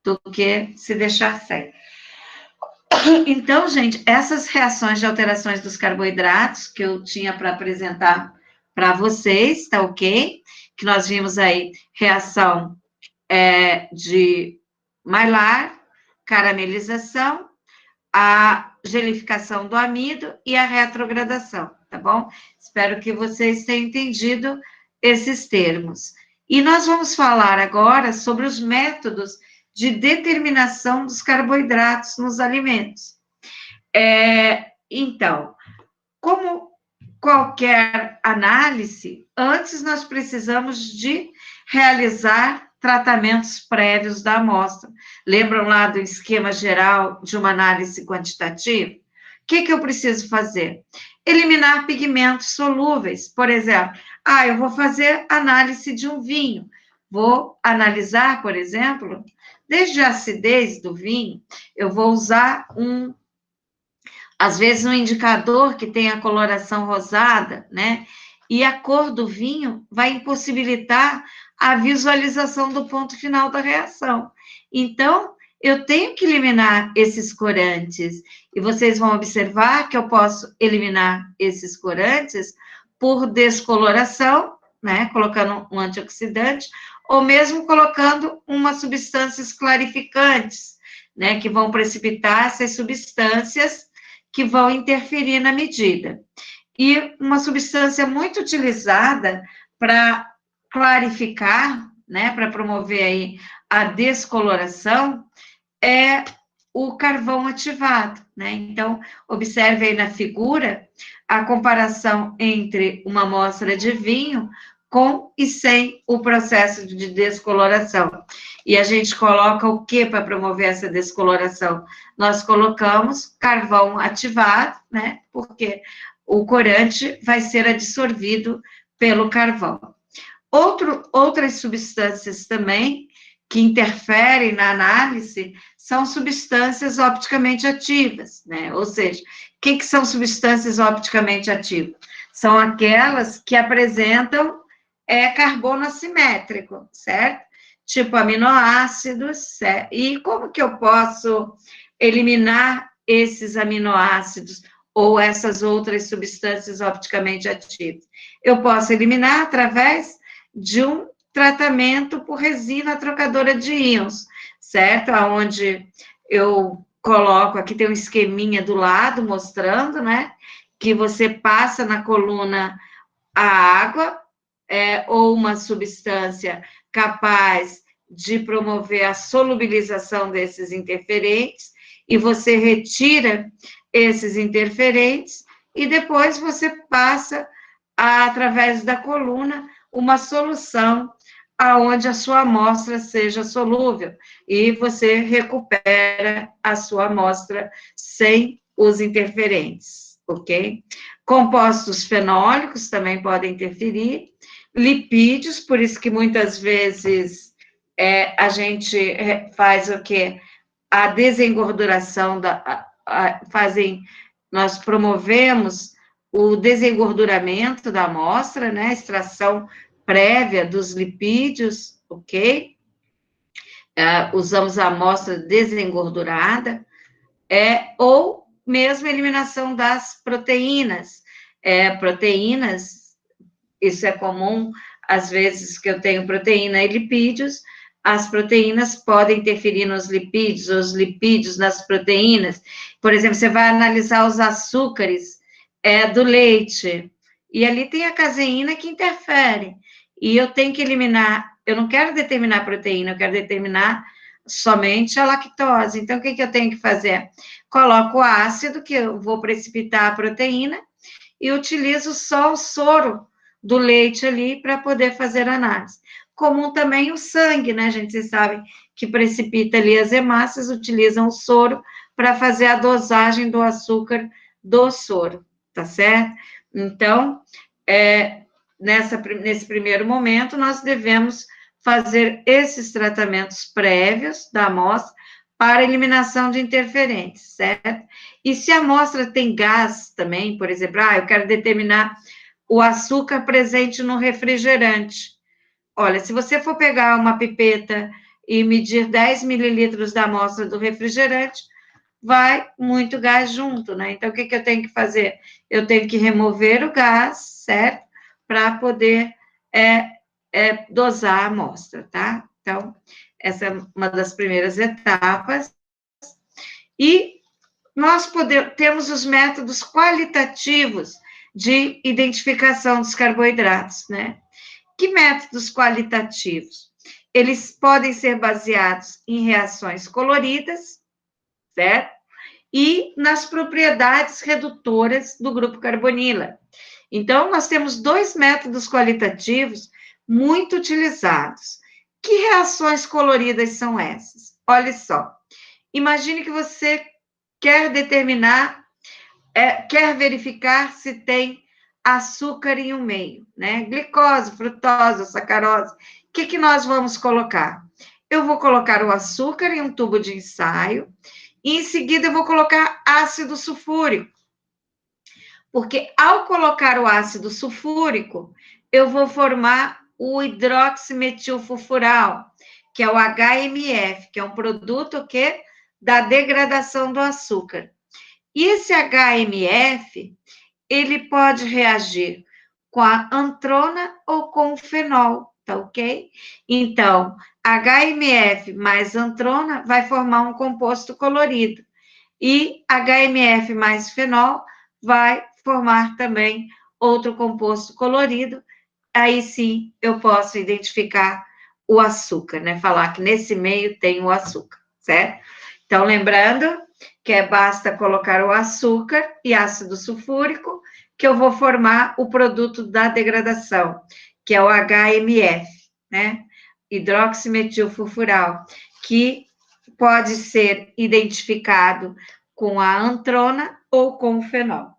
Do que se deixar sem. Então, gente, essas reações de alterações dos carboidratos que eu tinha para apresentar para vocês, tá ok? Que nós vimos aí, reação de Maillard, caramelização, a gelificação do amido e a retrogradação, tá bom? Espero que vocês tenham entendido esses termos. E nós vamos falar agora sobre os métodos de determinação dos carboidratos nos alimentos. Então, como qualquer análise, antes nós precisamos de realizar tratamentos prévios da amostra. Lembram lá do esquema geral de uma análise quantitativa? O que eu preciso fazer? Eliminar pigmentos solúveis. Por exemplo, eu vou fazer análise de um vinho. Vou analisar, por exemplo, desde a acidez do vinho, eu vou usar às vezes um indicador que tem a coloração rosada, né? E a cor do vinho vai impossibilitar a visualização do ponto final da reação. Então, eu tenho que eliminar esses corantes. E vocês vão observar que eu posso eliminar esses corantes por descoloração, né? Colocando um antioxidante, ou mesmo colocando umas substâncias clarificantes, né? Que vão precipitar essas substâncias que vão interferir na medida. E uma substância muito utilizada para clarificar, né, para promover aí a descoloração, é o carvão ativado, né? Então, observe aí na figura a comparação entre uma amostra de vinho com e sem o processo de descoloração. E a gente coloca o que para promover essa descoloração? Nós colocamos carvão ativado, né? Porque o corante vai ser absorvido pelo carvão. Outras substâncias também que interferem na análise são substâncias opticamente ativas, né? Ou seja, o que são substâncias opticamente ativas? São aquelas que apresentam carbono assimétrico, certo? Tipo aminoácidos, certo? E como que eu posso eliminar esses aminoácidos ou essas outras substâncias opticamente ativas? Eu posso eliminar através de um tratamento por resina trocadora de íons, certo? Onde eu coloco, aqui tem um esqueminha do lado mostrando, né? Que você passa na coluna a água, ou uma substância capaz de promover a solubilização desses interferentes, e você retira esses interferentes, e depois você passa, através da coluna, uma solução aonde a sua amostra seja solúvel, e você recupera a sua amostra sem os interferentes, ok? Compostos fenólicos também podem interferir, lipídios, por isso que muitas vezes a gente faz o quê? A desengorduração, nós promovemos o desengorduramento da amostra, né? Extração prévia dos lipídios, ok? Usamos a amostra desengordurada, ou mesmo eliminação das proteínas. Proteínas, isso é comum, às vezes que eu tenho proteína e lipídios, as proteínas podem interferir nos lipídios, os lipídios nas proteínas. Por exemplo, você vai analisar os açúcares do leite, e ali tem a caseína que interfere, e eu tenho que eliminar, eu não quero determinar a proteína, eu quero determinar somente a lactose. Então, o que eu tenho que fazer? Coloco o ácido, que eu vou precipitar a proteína, e utilizo só o soro do leite ali para poder fazer a análise. Comum também o sangue, né, gente? Vocês sabem que precipita ali as hemácias, utilizam o soro para fazer a dosagem do açúcar do soro, tá certo? Então, nesse primeiro momento, nós devemos fazer esses tratamentos prévios da amostra para eliminação de interferentes, certo? E se a amostra tem gás também, por exemplo, eu quero determinar o açúcar presente no refrigerante. Olha, se você for pegar uma pipeta e medir 10 mililitros da amostra do refrigerante, vai muito gás junto, né? Então, o que eu tenho que fazer? Eu tenho que remover o gás, certo? Para poder dosar a amostra, tá? Então, essa é uma das primeiras etapas. E nós temos os métodos qualitativos de identificação dos carboidratos, né? Que métodos qualitativos? Eles podem ser baseados em reações coloridas, certo? E nas propriedades redutoras do grupo carbonila. Então, nós temos dois métodos qualitativos muito utilizados. Que reações coloridas são essas? Olha só, imagine que você quer determinar, quer verificar se tem açúcar em um meio, né? Glicose, frutose, sacarose. O que nós vamos colocar? Eu vou colocar o açúcar em um tubo de ensaio, e em seguida eu vou colocar ácido sulfúrico. Porque ao colocar o ácido sulfúrico, eu vou formar o hidroximetilfurfural, que é o HMF, que é um produto da degradação do açúcar. E esse HMF, ele pode reagir com a antrona ou com o fenol, tá ok? Então, HMF mais antrona vai formar um composto colorido. E HMF mais fenol vai formar também outro composto colorido. Aí sim eu posso identificar o açúcar, né? Falar que nesse meio tem o açúcar, certo? Então, lembrando que basta colocar o açúcar e ácido sulfúrico, que eu vou formar o produto da degradação, que é o HMF, né? Hidroximetilfurfural, que pode ser identificado com a antrona ou com o fenol.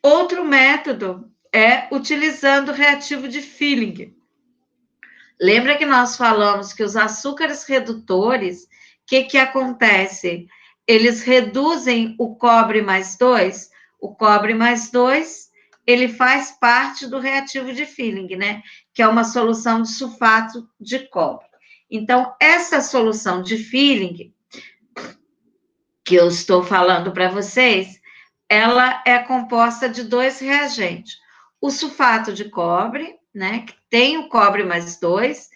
Outro método é utilizando o reativo de Feeling. Lembra que nós falamos que os açúcares redutores, o que acontece? Eles reduzem o cobre mais 2. O cobre mais 2, ele faz parte do reativo de Feeling, né? Que é uma solução de sulfato de cobre. Então, essa solução de Feeling, que eu estou falando para vocês, ela é composta de 2 reagentes. O sulfato de cobre, né? Que tem o cobre mais 2,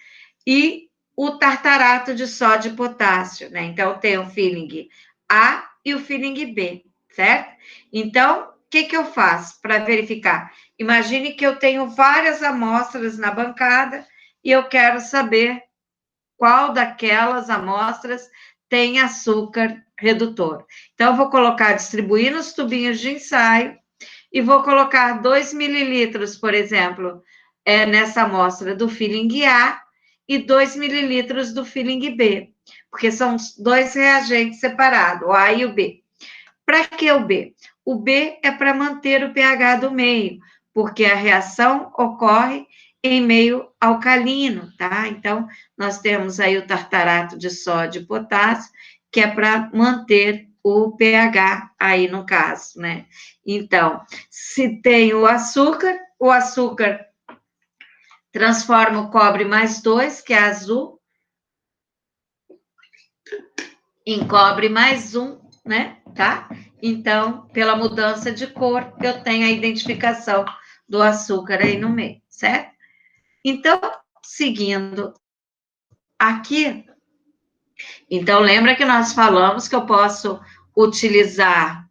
e o tartarato de sódio e potássio, né? Então, tem o Feeling A e o Feeling B, certo? Então, o que eu faço para verificar? Imagine que eu tenho várias amostras na bancada e eu quero saber qual daquelas amostras tem açúcar redutor. Então, eu vou distribuir nos tubinhos de ensaio e vou colocar 2 mililitros, por exemplo, nessa amostra do Feeling A e 2 mililitros do Feeling B, porque são 2 reagentes separados, o A e o B. Para que o B? O B é para manter o pH do meio, porque a reação ocorre em meio alcalino, tá? Então, nós temos aí o tartarato de sódio e potássio, que é para manter o pH aí no caso, né? Então, se tem o açúcar transforma o cobre mais 2, que é azul, em cobre mais 1, né? Tá? Então, pela mudança de cor, eu tenho a identificação do açúcar aí no meio, certo? Então, seguindo aqui, então lembra que nós falamos que eu posso utilizar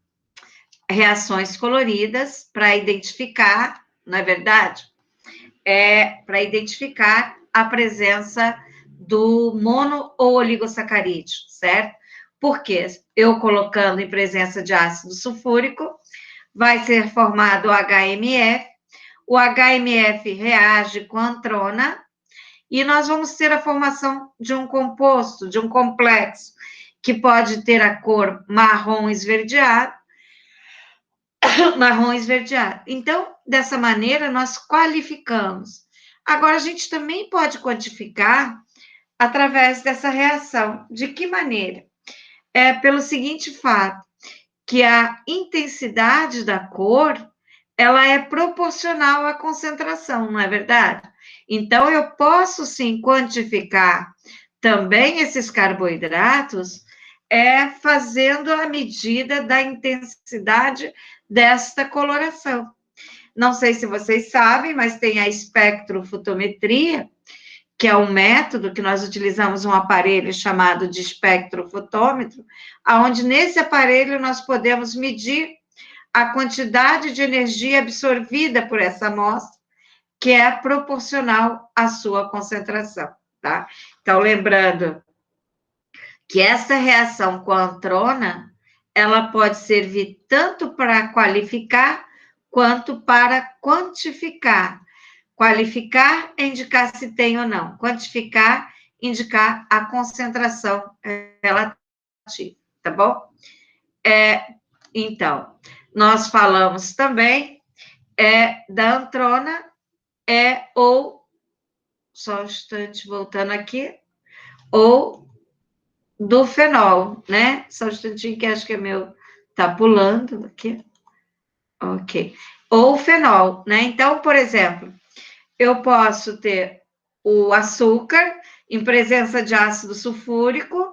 reações coloridas para identificar, não é verdade? Para identificar a presença do mono ou oligosacarídeo, certo? Porque eu colocando em presença de ácido sulfúrico, vai ser formado o HMF reage com a antrona, e nós vamos ter a formação de um composto, de um complexo, que pode ter a cor marrom esverdeado. Então, dessa maneira, nós qualificamos. Agora, a gente também pode quantificar através dessa reação. De que maneira? Pelo seguinte fato, que a intensidade da cor, ela é proporcional à concentração, não é verdade? Então, eu posso, sim, quantificar também esses carboidratos, fazendo a medida da intensidade desta coloração. Não sei se vocês sabem, mas tem a espectrofotometria, que é um método que nós utilizamos um aparelho chamado de espectrofotômetro, onde nesse aparelho nós podemos medir a quantidade de energia absorvida por essa amostra, que é proporcional à sua concentração, tá? Então, lembrando que essa reação com a antrona, ela pode servir tanto para qualificar quanto para quantificar. Qualificar é indicar se tem ou não. Quantificar, indicar a concentração relativa, tá bom? Então, nós falamos também da antrona, ou, só um instante, voltando aqui, ou do fenol, né? Só um instantinho que acho que é meu, tá pulando aqui. Ok. Ou fenol, né? Então, por exemplo, eu posso ter o açúcar em presença de ácido sulfúrico,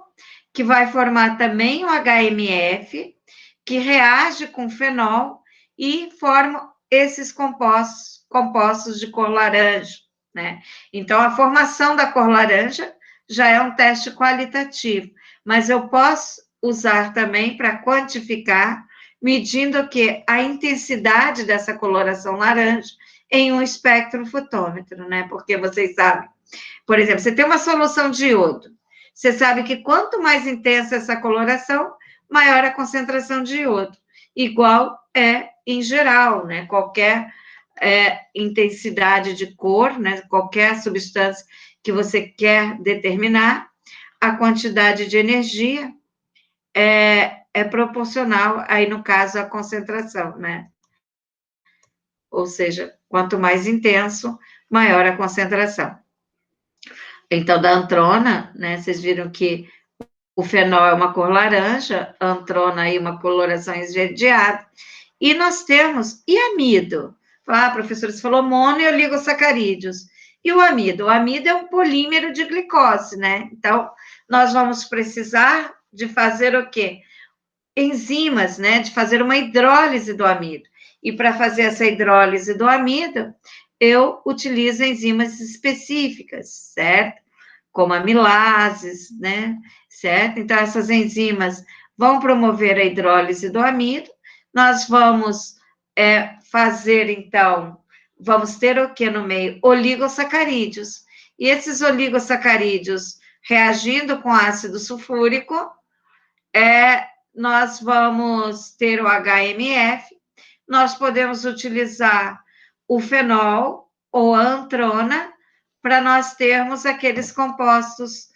que vai formar também o HMF, que reage com fenol e forma esses compostos de cor laranja, né? Então, a formação da cor laranja já é um teste qualitativo, mas eu posso usar também para quantificar, medindo que a intensidade dessa coloração laranja em um espectrofotômetro, né? Porque vocês sabem, por exemplo, você tem uma solução de iodo. Você sabe que quanto mais intensa essa coloração, maior a concentração de iodo. Igual é em geral, né? Qualquer intensidade de cor, né? Qualquer substância que você quer determinar, a quantidade de energia é proporcional, aí no caso, à concentração, né? Ou seja, quanto mais intenso, maior a concentração. Então, da antrona, né? Vocês viram que o fenol é uma cor laranja, a antrona aí uma coloração esverdeada. E nós temos, e amido? Ah, professora, você falou mono e oligosacarídeos. E o amido? O amido é um polímero de glicose, né? Então, nós vamos precisar de fazer o quê? Enzimas, né? De fazer uma hidrólise do amido. E para fazer essa hidrólise do amido, eu utilizo enzimas específicas, certo? Como amilases, né? Certo? Então, essas enzimas vão promover a hidrólise do amido. Nós vamos fazer, então, vamos ter o que no meio? Oligosacarídeos. E esses oligosacarídeos, reagindo com ácido sulfúrico, nós vamos ter o HMF. Nós podemos utilizar o fenol ou a antrona para nós termos aqueles compostos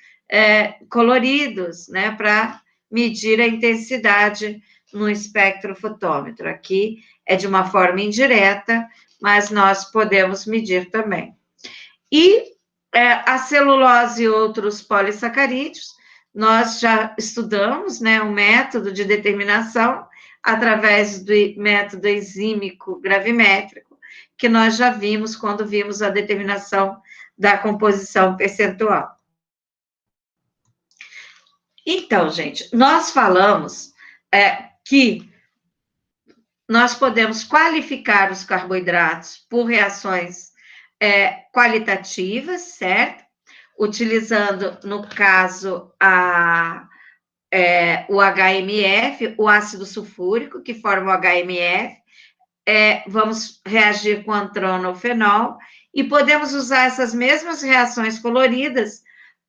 coloridos, né, para medir a intensidade no espectrofotômetro. Aqui é de uma forma indireta, mas nós podemos medir também. E a celulose e outros polissacarídeos, nós já estudamos, né, o método de determinação através do método enzímico gravimétrico, que nós já vimos quando vimos a determinação da composição percentual. Então, gente, nós falamos que nós podemos qualificar os carboidratos por reações qualitativas, certo? Utilizando, no caso, o HMF, o ácido sulfúrico, que forma o HMF, vamos reagir com antronofenol, e podemos usar essas mesmas reações coloridas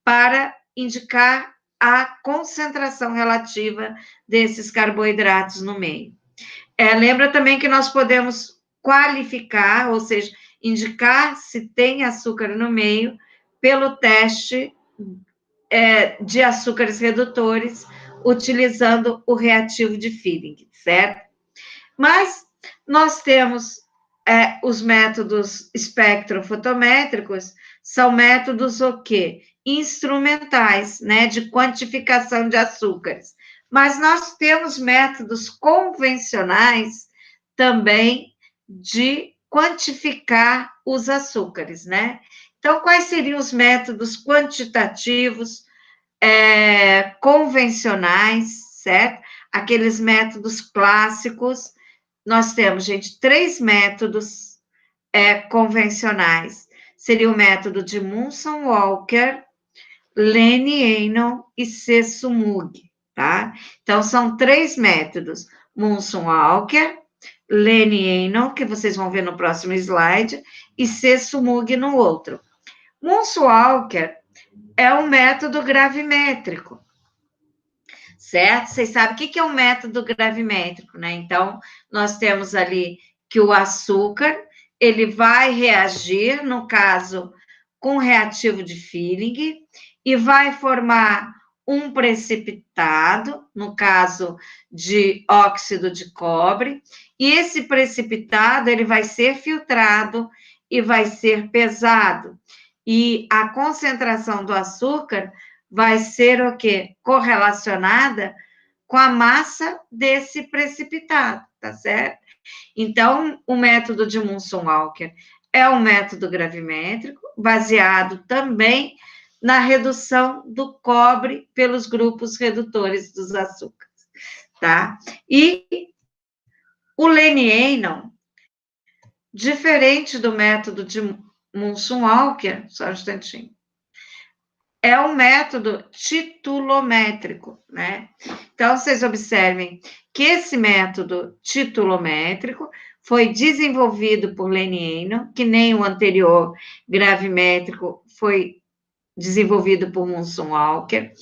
para indicar a concentração relativa desses carboidratos no meio. Lembra também que nós podemos qualificar, ou seja, indicar se tem açúcar no meio, pelo teste de açúcares redutores, utilizando o reativo de Feeling, certo? Mas nós temos os métodos espectrofotométricos, são métodos o quê? Instrumentais, né, de quantificação de açúcares. Mas nós temos métodos convencionais também de quantificar os açúcares, né? Então, quais seriam os métodos quantitativos convencionais, certo? Aqueles métodos clássicos. Nós temos, gente, 3 métodos convencionais. Seria o método de Munson-Walker, Lane-Anon e Sesumug, tá? Então, são 3 métodos. Munson-Walker, Lane-Anon, que vocês vão ver no próximo slide, e Sesumug no outro. Munson-Walker é um método gravimétrico, certo? Vocês sabem o que é um método gravimétrico, né? Então, nós temos ali que o açúcar, ele vai reagir, no caso, com reativo de Feeling, e vai formar um precipitado, no caso de óxido de cobre, e esse precipitado, ele vai ser filtrado e vai ser pesado. E a concentração do açúcar vai ser o quê? Correlacionada com a massa desse precipitado, tá certo? Então, o método de Munson-Walker é um método gravimétrico, baseado também na redução do cobre pelos grupos redutores dos açúcares, tá? E o Lane-Anon, diferente do método de Munson-Walker, só um instantinho, é um método titulométrico, né? Então, vocês observem que esse método titulométrico foi desenvolvido por Lane-Anon, que nem o anterior gravimétrico foi desenvolvido por Munson Walker.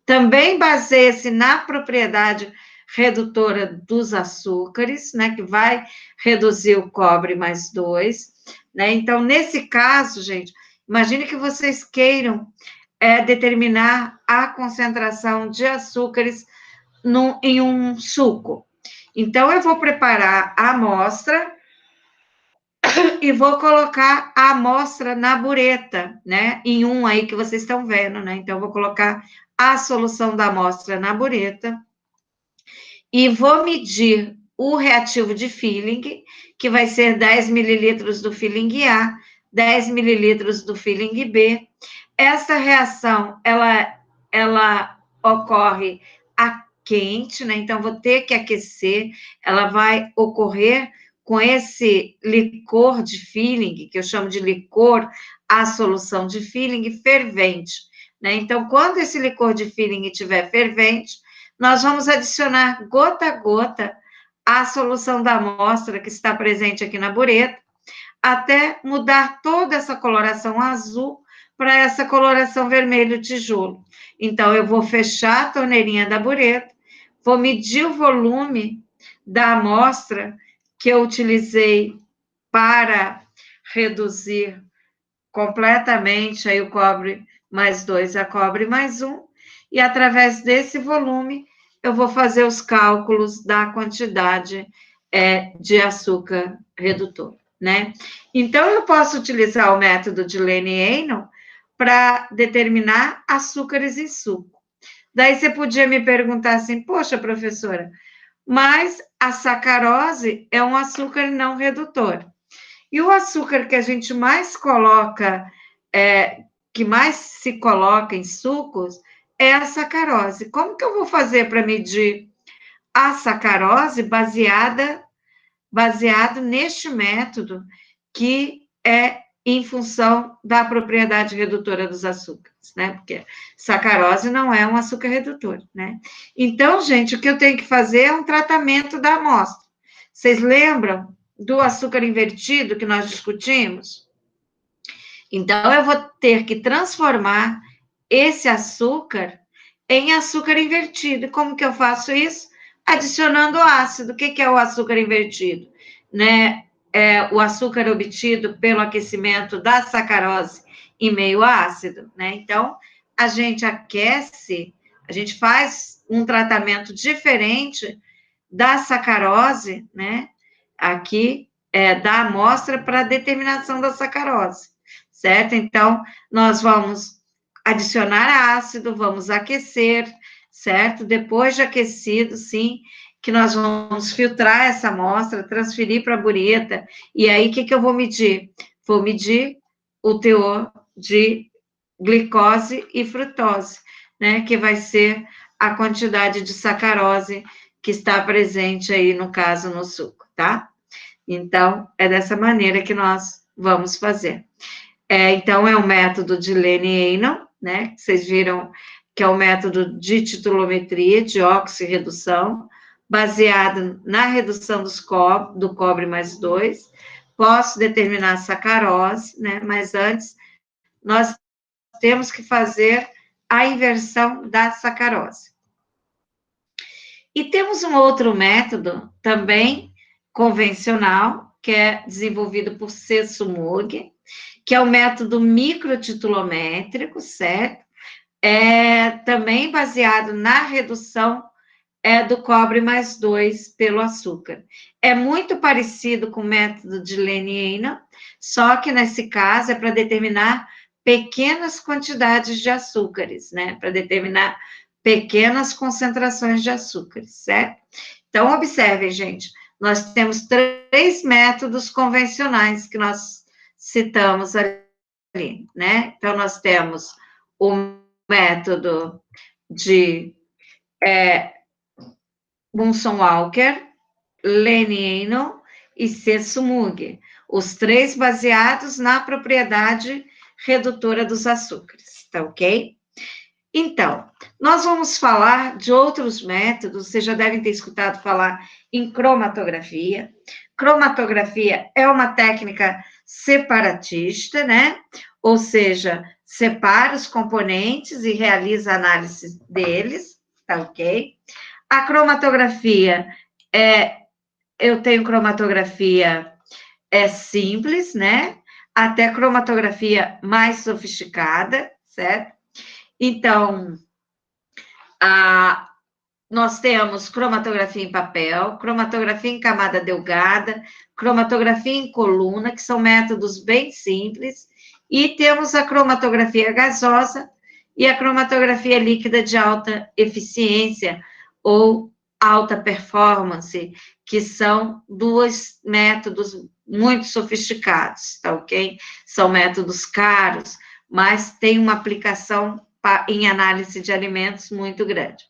Também baseia-se na propriedade redutora dos açúcares, né, que vai reduzir o cobre mais 2, né? Então, nesse caso, gente, imagine que vocês queiram determinar a concentração de açúcares em um suco. Então, eu vou preparar a amostra e vou colocar a amostra na bureta, né? Em um aí que vocês estão vendo, né? Então, eu vou colocar a solução da amostra na bureta e vou medir o reativo de Feeling, que vai ser 10 mililitros do Feeling A, 10 mililitros do Feeling B. Essa reação, ela ocorre a quente, né? Então, vou ter que aquecer, ela vai ocorrer com esse licor de Feeling, que eu chamo de licor, a solução de Feeling fervente, né? Então, quando esse licor de Feeling estiver fervente, nós vamos adicionar gota a gota a solução da amostra que está presente aqui na bureta, até mudar toda essa coloração azul para essa coloração vermelho tijolo. Então, eu vou fechar a torneirinha da bureta, vou medir o volume da amostra que eu utilizei para reduzir completamente aí o cobre mais 2 a cobre mais 1, e através desse volume eu vou fazer os cálculos da quantidade de açúcar redutor, né? Então, eu posso utilizar o método de Lane-Einstein para determinar açúcares em suco. Daí você podia me perguntar assim, poxa, professora, mas a sacarose é um açúcar não redutor. E o açúcar que a gente mais coloca, que mais se coloca em sucos, é a sacarose. Como que eu vou fazer para medir a sacarose baseado neste método que é em função da propriedade redutora dos açúcares, né? Porque sacarose não é um açúcar redutor, né? Então, gente, o que eu tenho que fazer é um tratamento da amostra. Vocês lembram do açúcar invertido que nós discutimos? Então, eu vou ter que transformar esse açúcar em açúcar invertido. Como que eu faço isso? Adicionando ácido. O que é o açúcar invertido? Né? O açúcar obtido pelo aquecimento da sacarose em meio ácido, né? Então, a gente aquece, a gente faz um tratamento diferente da sacarose, né? Aqui, da amostra para determinação da sacarose, certo? Então, nós vamos adicionar ácido, vamos aquecer, certo? Depois de aquecido, sim, que nós vamos filtrar essa amostra, transferir para a bureta, e aí, o que eu vou medir? Vou medir o teor de glicose e frutose, né? Que vai ser a quantidade de sacarose que está presente aí, no caso, no suco, tá? Então, é dessa maneira que nós vamos fazer. Então, é o método de Lane-Einstein, né? Vocês viram que é o método de titulometria, de oxirredução, baseado na redução do cobre mais 2. Posso determinar a sacarose, né? Mas antes, nós temos que fazer a inversão da sacarose. E temos um outro método também convencional, que é desenvolvido por Sesumog, que é o método microtitulométrico, certo? Também baseado na redução do cobre mais 2 pelo açúcar. É muito parecido com o método de Lane-Einstein, só que nesse caso é para determinar pequenas quantidades de açúcares, né? Para determinar pequenas concentrações de açúcares, certo? Então, observem, gente, nós temos 3 métodos convencionais que nós citamos ali, né? Então, nós temos o método de Munson Walker, Lane-Einstein e Sesumog, os 3 baseados na propriedade redutora dos açúcares, tá ok? Então, nós vamos falar de outros métodos, vocês já devem ter escutado falar em cromatografia. Cromatografia é uma técnica separatista, né? Ou seja, separa os componentes e realiza a análise deles, tá ok? A cromatografia eu tenho cromatografia simples, né? Até cromatografia mais sofisticada, certo? Então, nós temos cromatografia em papel, cromatografia em camada delgada, cromatografia em coluna, que são métodos bem simples, e temos a cromatografia gasosa e a cromatografia líquida de alta eficiência ou alta performance, que são dois métodos muito sofisticados, tá ok? São métodos caros, mas têm uma aplicação em análise de alimentos muito grande.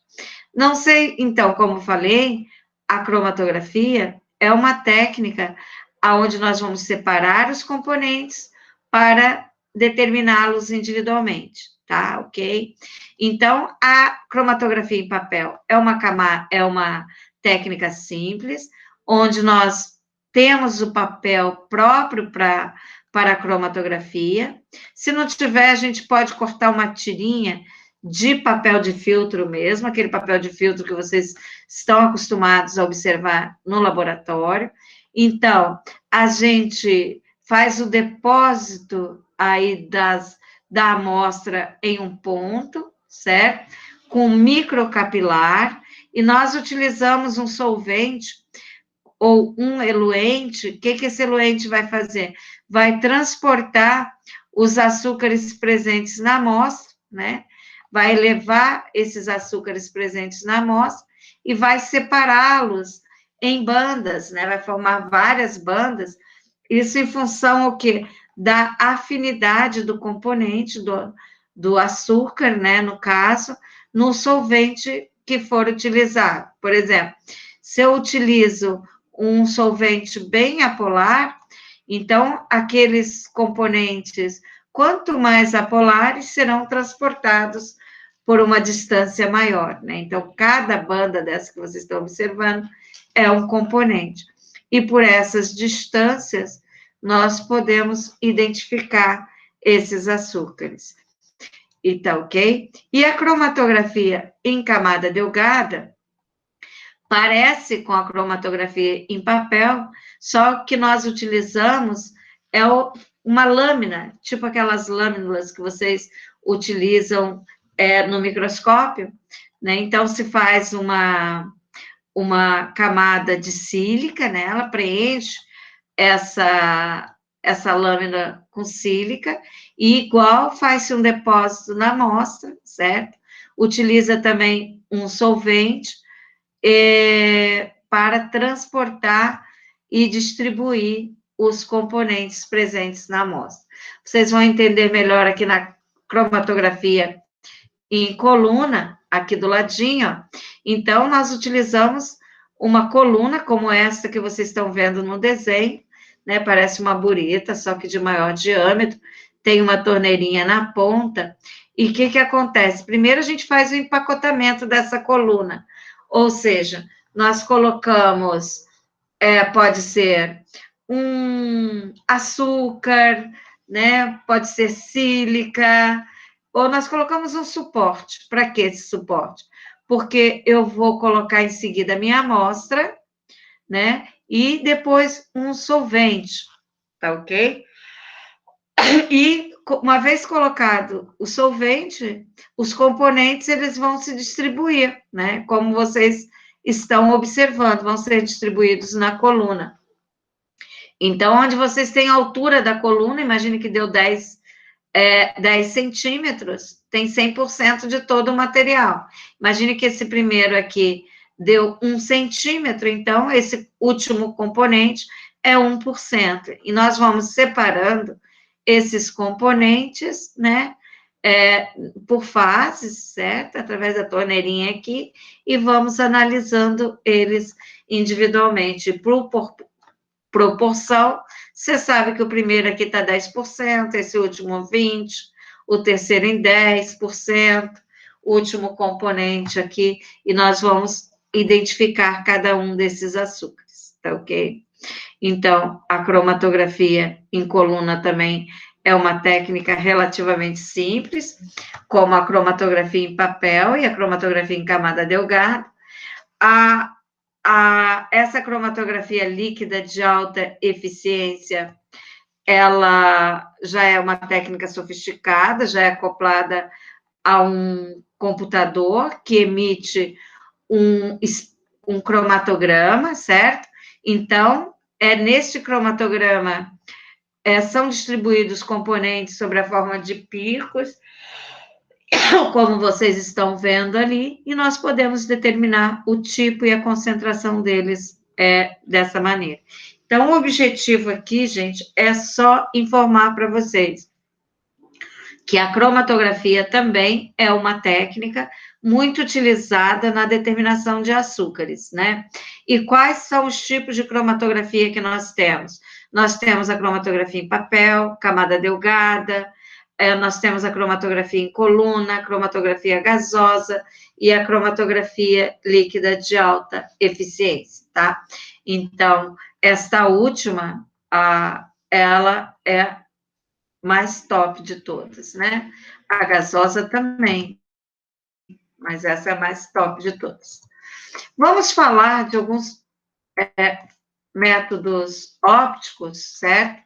Não sei, então, como falei, a cromatografia é uma técnica onde nós vamos separar os componentes para determiná-los individualmente, tá? Ok? Então, a cromatografia em papel é uma técnica simples, onde nós temos o papel próprio para a cromatografia. Se não tiver, a gente pode cortar uma tirinha de papel de filtro mesmo, aquele papel de filtro que vocês estão acostumados a observar no laboratório. Então, a gente faz o depósito aí da amostra em um ponto, certo? Com microcapilar, e nós utilizamos um solvente ou um eluente. O que esse eluente vai fazer? Vai transportar os açúcares presentes na amostra, né? Vai levar esses açúcares presentes na amostra e vai separá-los em bandas, né? Vai formar várias bandas. Isso em função o quê? Da afinidade do componente do açúcar, né? No caso, no solvente que for utilizado. Por exemplo, se eu utilizo um solvente bem apolar, então aqueles componentes, quanto mais apolares, serão transportados por uma distância maior, né? Então, cada banda dessa que vocês estão observando é um componente. E por essas distâncias, nós podemos identificar esses açúcares. Então, ok? E a cromatografia em camada delgada parece com a cromatografia em papel, só que nós utilizamos uma lâmina, tipo aquelas lâminas que vocês utilizam no microscópio, né? Então, se faz uma camada de sílica nela, preenche essa lâmina com sílica, e igual faz-se um depósito na amostra, certo? Utiliza também um solvente para transportar e distribuir os componentes presentes na amostra. Vocês vão entender melhor aqui na cromatografia em coluna, aqui do ladinho, ó. Então, nós utilizamos uma coluna como essa que vocês estão vendo no desenho, né? Parece uma bureta, só que de maior diâmetro, tem uma torneirinha na ponta. E o que acontece? Primeiro, a gente faz o empacotamento dessa coluna, ou seja, nós colocamos, pode ser um açúcar, né? Pode ser sílica, ou nós colocamos um suporte. Para que esse suporte? Porque eu vou colocar em seguida a minha amostra, né? E depois um solvente, tá ok? E uma vez colocado o solvente, os componentes eles vão se distribuir, né? Como vocês estão observando, vão ser distribuídos na coluna. Então, onde vocês têm a altura da coluna, imagine que deu 10 centímetros, tem 100% de todo o material. Imagine que esse primeiro aqui deu 1 centímetro, então esse último componente é 1%. E nós vamos separando esses componentes, né, por fases, certo? Através da torneirinha aqui, e vamos analisando eles individualmente, por proporção. Você sabe que o primeiro aqui está 10%, esse último 20%, o terceiro em 10%, o último componente aqui, e nós vamos identificar cada um desses açúcares, tá ok? Então, a cromatografia em coluna também é uma técnica relativamente simples, como a cromatografia em papel e a cromatografia em camada delgada. Essa cromatografia líquida de alta eficiência, ela já é uma técnica sofisticada, já é acoplada a um computador que emite um cromatograma, certo? Então, neste cromatograma são distribuídos componentes sobre a forma de picos, como vocês estão vendo ali, e nós podemos determinar o tipo e a concentração deles dessa maneira. Então, o objetivo aqui, gente, é só informar para vocês que a cromatografia também é uma técnica muito utilizada na determinação de açúcares, né? E quais são os tipos de cromatografia que nós temos? Nós temos a cromatografia em papel, camada delgada, nós temos a cromatografia em coluna, a cromatografia gasosa e a cromatografia líquida de alta eficiência, tá? Então, esta última, ela é mais top de todas, né? A gasosa também, mas essa é a mais top de todas. Vamos falar de alguns métodos ópticos, certo?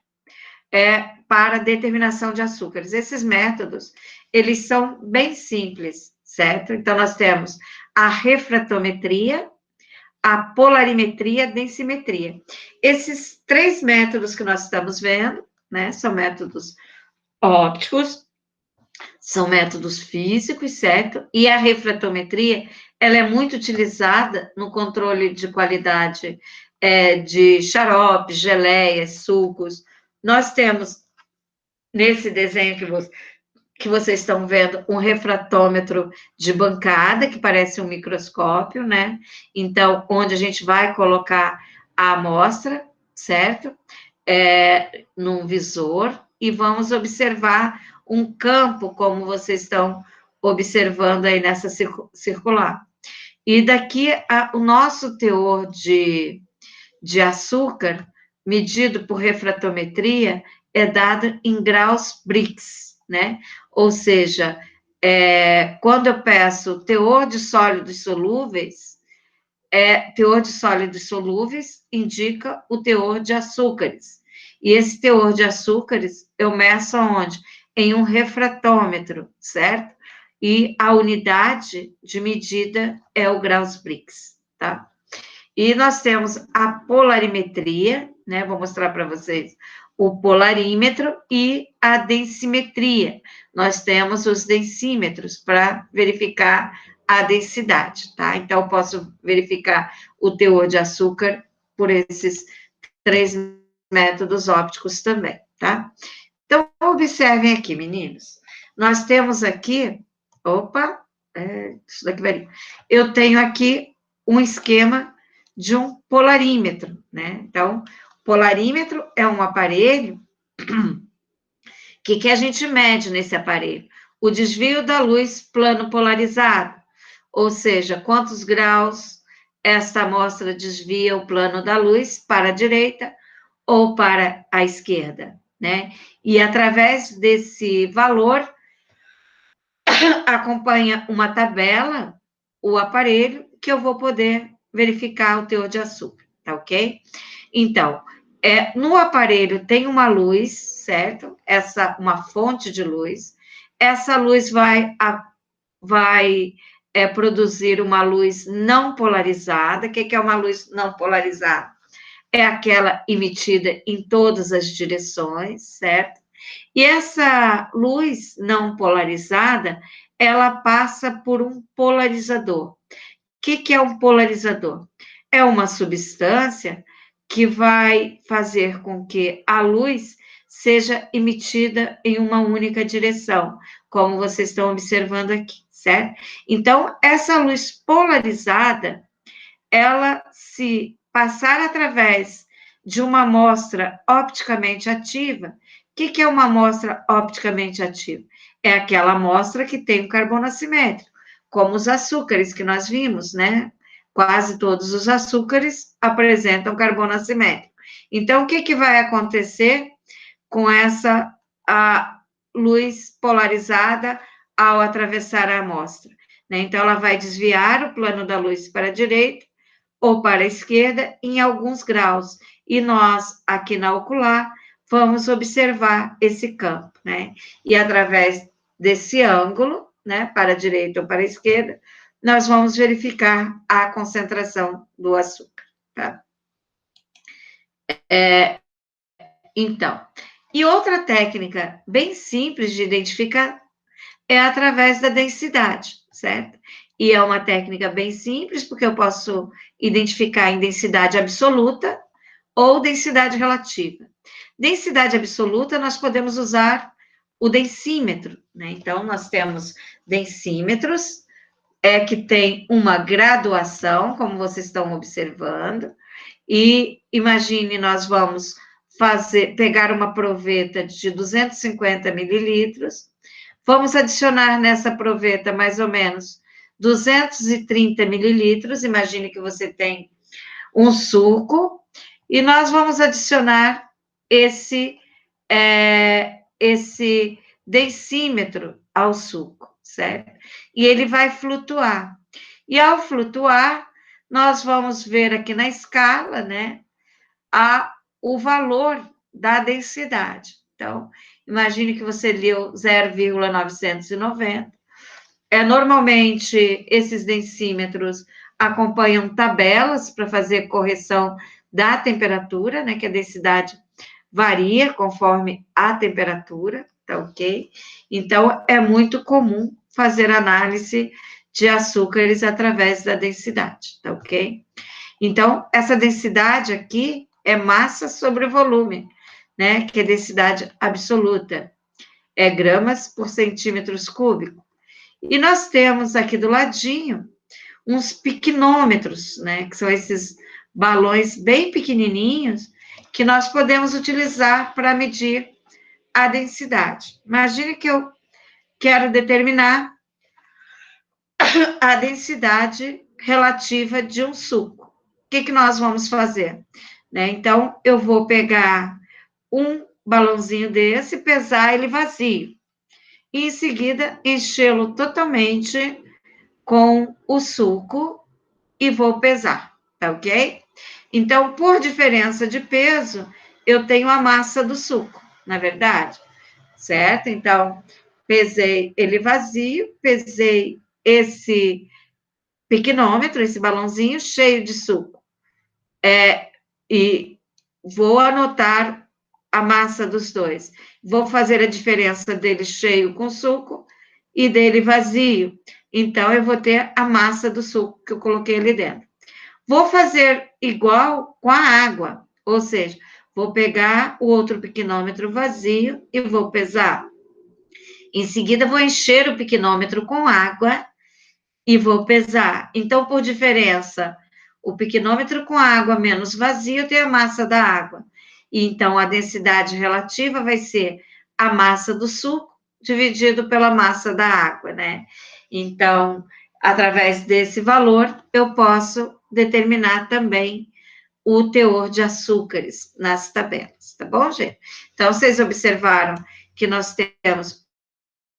Para determinação de açúcares. Esses métodos, eles são bem simples, certo? Então, nós temos a refratometria, a polarimetria, a densimetria. Esses 3 métodos que nós estamos vendo, né, são métodos ópticos, são métodos físicos, certo? E a refratometria, ela é muito utilizada no controle de qualidade de xaropes, geleias, sucos. Nós temos, nesse desenho que vocês estão vendo, um refratômetro de bancada, que parece um microscópio, né? Então, onde a gente vai colocar a amostra, certo? Num visor, e vamos observar um campo, como vocês estão observando aí nessa circular. E daqui, o nosso teor de açúcar, medido por refratometria, é dado em graus Brix, né? Ou seja, quando eu peço teor de sólidos solúveis, teor de sólidos solúveis indica o teor de açúcares. E esse teor de açúcares eu meço aonde? Em um refratômetro, certo? E a unidade de medida é o graus Brix, tá? E nós temos a polarimetria, né? Vou mostrar para vocês o polarímetro e a densimetria. Nós temos os densímetros para verificar a densidade, tá? Então, eu posso verificar o teor de açúcar por esses 3 métodos ópticos também, tá? Então, observem aqui, meninos. Nós temos aqui, isso daqui vai. Eu tenho aqui um esquema de um polarímetro, né? Então, polarímetro é um aparelho que a gente mede nesse aparelho? O desvio da luz plano polarizado, ou seja, quantos graus esta amostra desvia o plano da luz para a direita ou para a esquerda, né? E através desse valor, acompanha uma tabela, o aparelho, que eu vou poder verificar o teor de açúcar, tá ok? Então, no aparelho tem uma luz, certo? Uma fonte de luz. Essa luz vai produzir uma luz não polarizada. O que é uma luz não polarizada? É aquela emitida em todas as direções, certo? E essa luz não polarizada, ela passa por um polarizador. O que é um polarizador? É uma substância que vai fazer com que a luz seja emitida em uma única direção, como vocês estão observando aqui, certo? Então, essa luz polarizada, ela, se passar através de uma amostra opticamente ativa, o que é uma amostra opticamente ativa? É aquela amostra que tem um carbono assimétrico, como os açúcares que nós vimos, né? Quase todos os açúcares apresentam carbono assimétrico. Então, o que vai acontecer com essa a luz polarizada ao atravessar a amostra, né? Então, ela vai desviar o plano da luz para a direita ou para a esquerda em alguns graus. E nós, aqui na ocular, vamos observar esse campo, né? E através desse ângulo, né, para a direita ou para a esquerda, nós vamos verificar a concentração do açúcar, tá? Então, e outra técnica bem simples de identificar é através da densidade, certo? E é uma técnica bem simples, porque eu posso identificar em densidade absoluta ou densidade relativa. Densidade absoluta, nós podemos usar o densímetro, né? Então, nós temos densímetros, que tem uma graduação, como vocês estão observando, e imagine, nós vamos pegar uma proveta de 250 mililitros, vamos adicionar nessa proveta mais ou menos 230 mililitros, imagine que você tem um suco, e nós vamos adicionar esse densímetro ao suco, certo? E ele vai flutuar. E ao flutuar, nós vamos ver aqui na escala, né, o valor da densidade. Então, imagine que você leu 0,990. Normalmente, esses densímetros acompanham tabelas para fazer correção da temperatura, né, que a densidade varia conforme a temperatura, tá ok? Então, é muito comum fazer análise de açúcares através da densidade, tá ok? Então, essa densidade aqui é massa sobre volume, né? Que é densidade absoluta, é gramas por centímetros cúbicos. E nós temos aqui do ladinho uns piquenômetros, né? Que são esses balões bem pequenininhos que nós podemos utilizar para medir a densidade. Imagine que eu quero determinar a densidade relativa de um suco. O que nós vamos fazer? Né? Então, eu vou pegar um balãozinho desse, pesar ele vazio. E, em seguida, enchê-lo totalmente com o suco e vou pesar, tá ok? Então, por diferença de peso, eu tenho a massa do suco, na verdade, certo? Então, pesei ele vazio, pesei esse piquenômetro, esse balãozinho cheio de suco, e vou anotar a massa dos dois. Vou fazer a diferença dele cheio com suco e dele vazio. Então, eu vou ter a massa do suco que eu coloquei ali dentro. Vou fazer igual com a água, ou seja, vou pegar o outro piquenômetro vazio e vou pesar. Em seguida, vou encher o piquenômetro com água e vou pesar. Então, por diferença, o piquenômetro com água menos vazio tem a massa da água. E então, a densidade relativa vai ser a massa do suco dividido pela massa da água, né? Então, através desse valor, eu posso determinar também o teor de açúcares nas tabelas, tá bom, gente? Então, vocês observaram que nós temos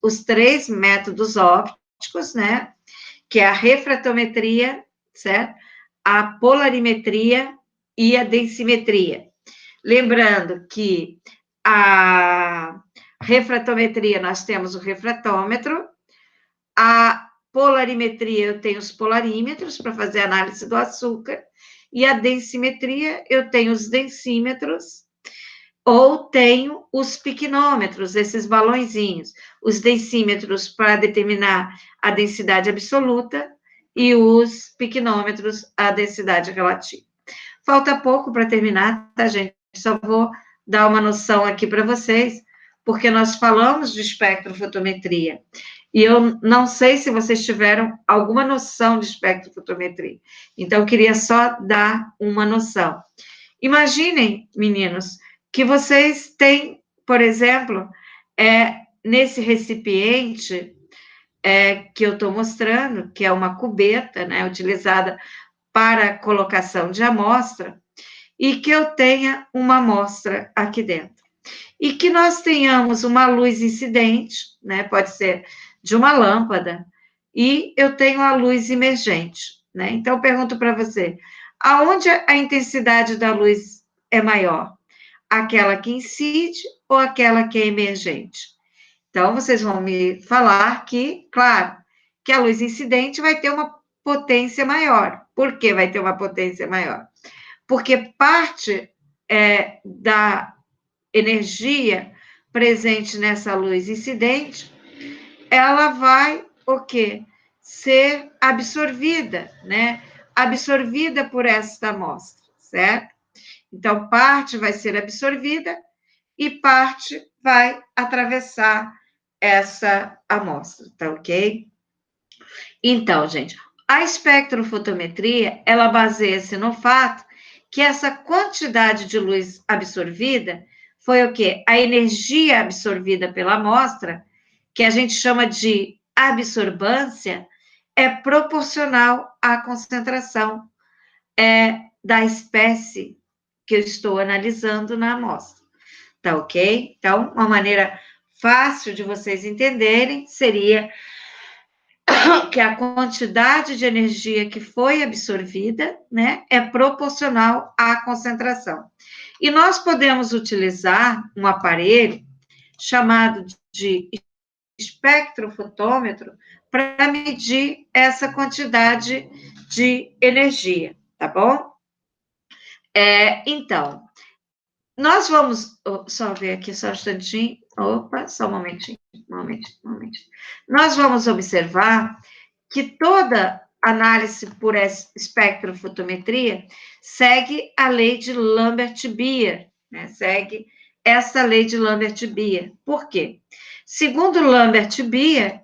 os 3 métodos ópticos, né? Que é a refratometria, certo? A polarimetria e a densimetria. Lembrando que a refratometria, nós temos o refratômetro, a polarimetria, eu tenho os polarímetros para fazer análise do açúcar, e a densimetria, eu tenho os densímetros, ou tenho os piquenômetros, esses balõezinhos, os densímetros para determinar a densidade absoluta e os piquenômetros, a densidade relativa. Falta pouco para terminar, tá, gente? Só vou dar uma noção aqui para vocês, porque nós falamos de espectrofotometria, e eu não sei se vocês tiveram alguma noção de espectrofotometria, então eu queria só dar uma noção. Imaginem, meninos, que vocês têm, por exemplo, nesse recipiente que eu estou mostrando, que é uma cubeta, né, utilizada para colocação de amostra, e que eu tenha uma amostra aqui dentro. E que nós tenhamos uma luz incidente, né? Pode ser de uma lâmpada, e eu tenho a luz emergente, né? Então, eu pergunto para você, aonde a intensidade da luz é maior? Aquela que incide ou aquela que é emergente? Então, vocês vão me falar que, claro, que a luz incidente vai ter uma potência maior. Por que vai ter uma potência maior? Porque parte da energia presente nessa luz incidente, ela vai o quê? Ser absorvida, né? Absorvida por esta amostra, certo? Então, parte vai ser absorvida e parte vai atravessar essa amostra, tá ok? Então, gente, a espectrofotometria, ela baseia-se no fato que essa quantidade de luz absorvida foi o quê? A energia absorvida pela amostra, que a gente chama de absorbância, é proporcional à concentração da espécie que eu estou analisando na amostra. Tá ok? Então, uma maneira fácil de vocês entenderem seria que a quantidade de energia que foi absorvida, né, é proporcional à concentração. E nós podemos utilizar um aparelho chamado de espectrofotômetro para medir essa quantidade de energia, tá bom? Então, nós vamos só ver aqui só um instantinho. Opa, só um momentinho. Nós vamos observar que toda análise por espectrofotometria segue a lei de Lambert-Beer, né? Segue essa lei de Lambert-Beer. Por quê? Segundo Lambert-Beer,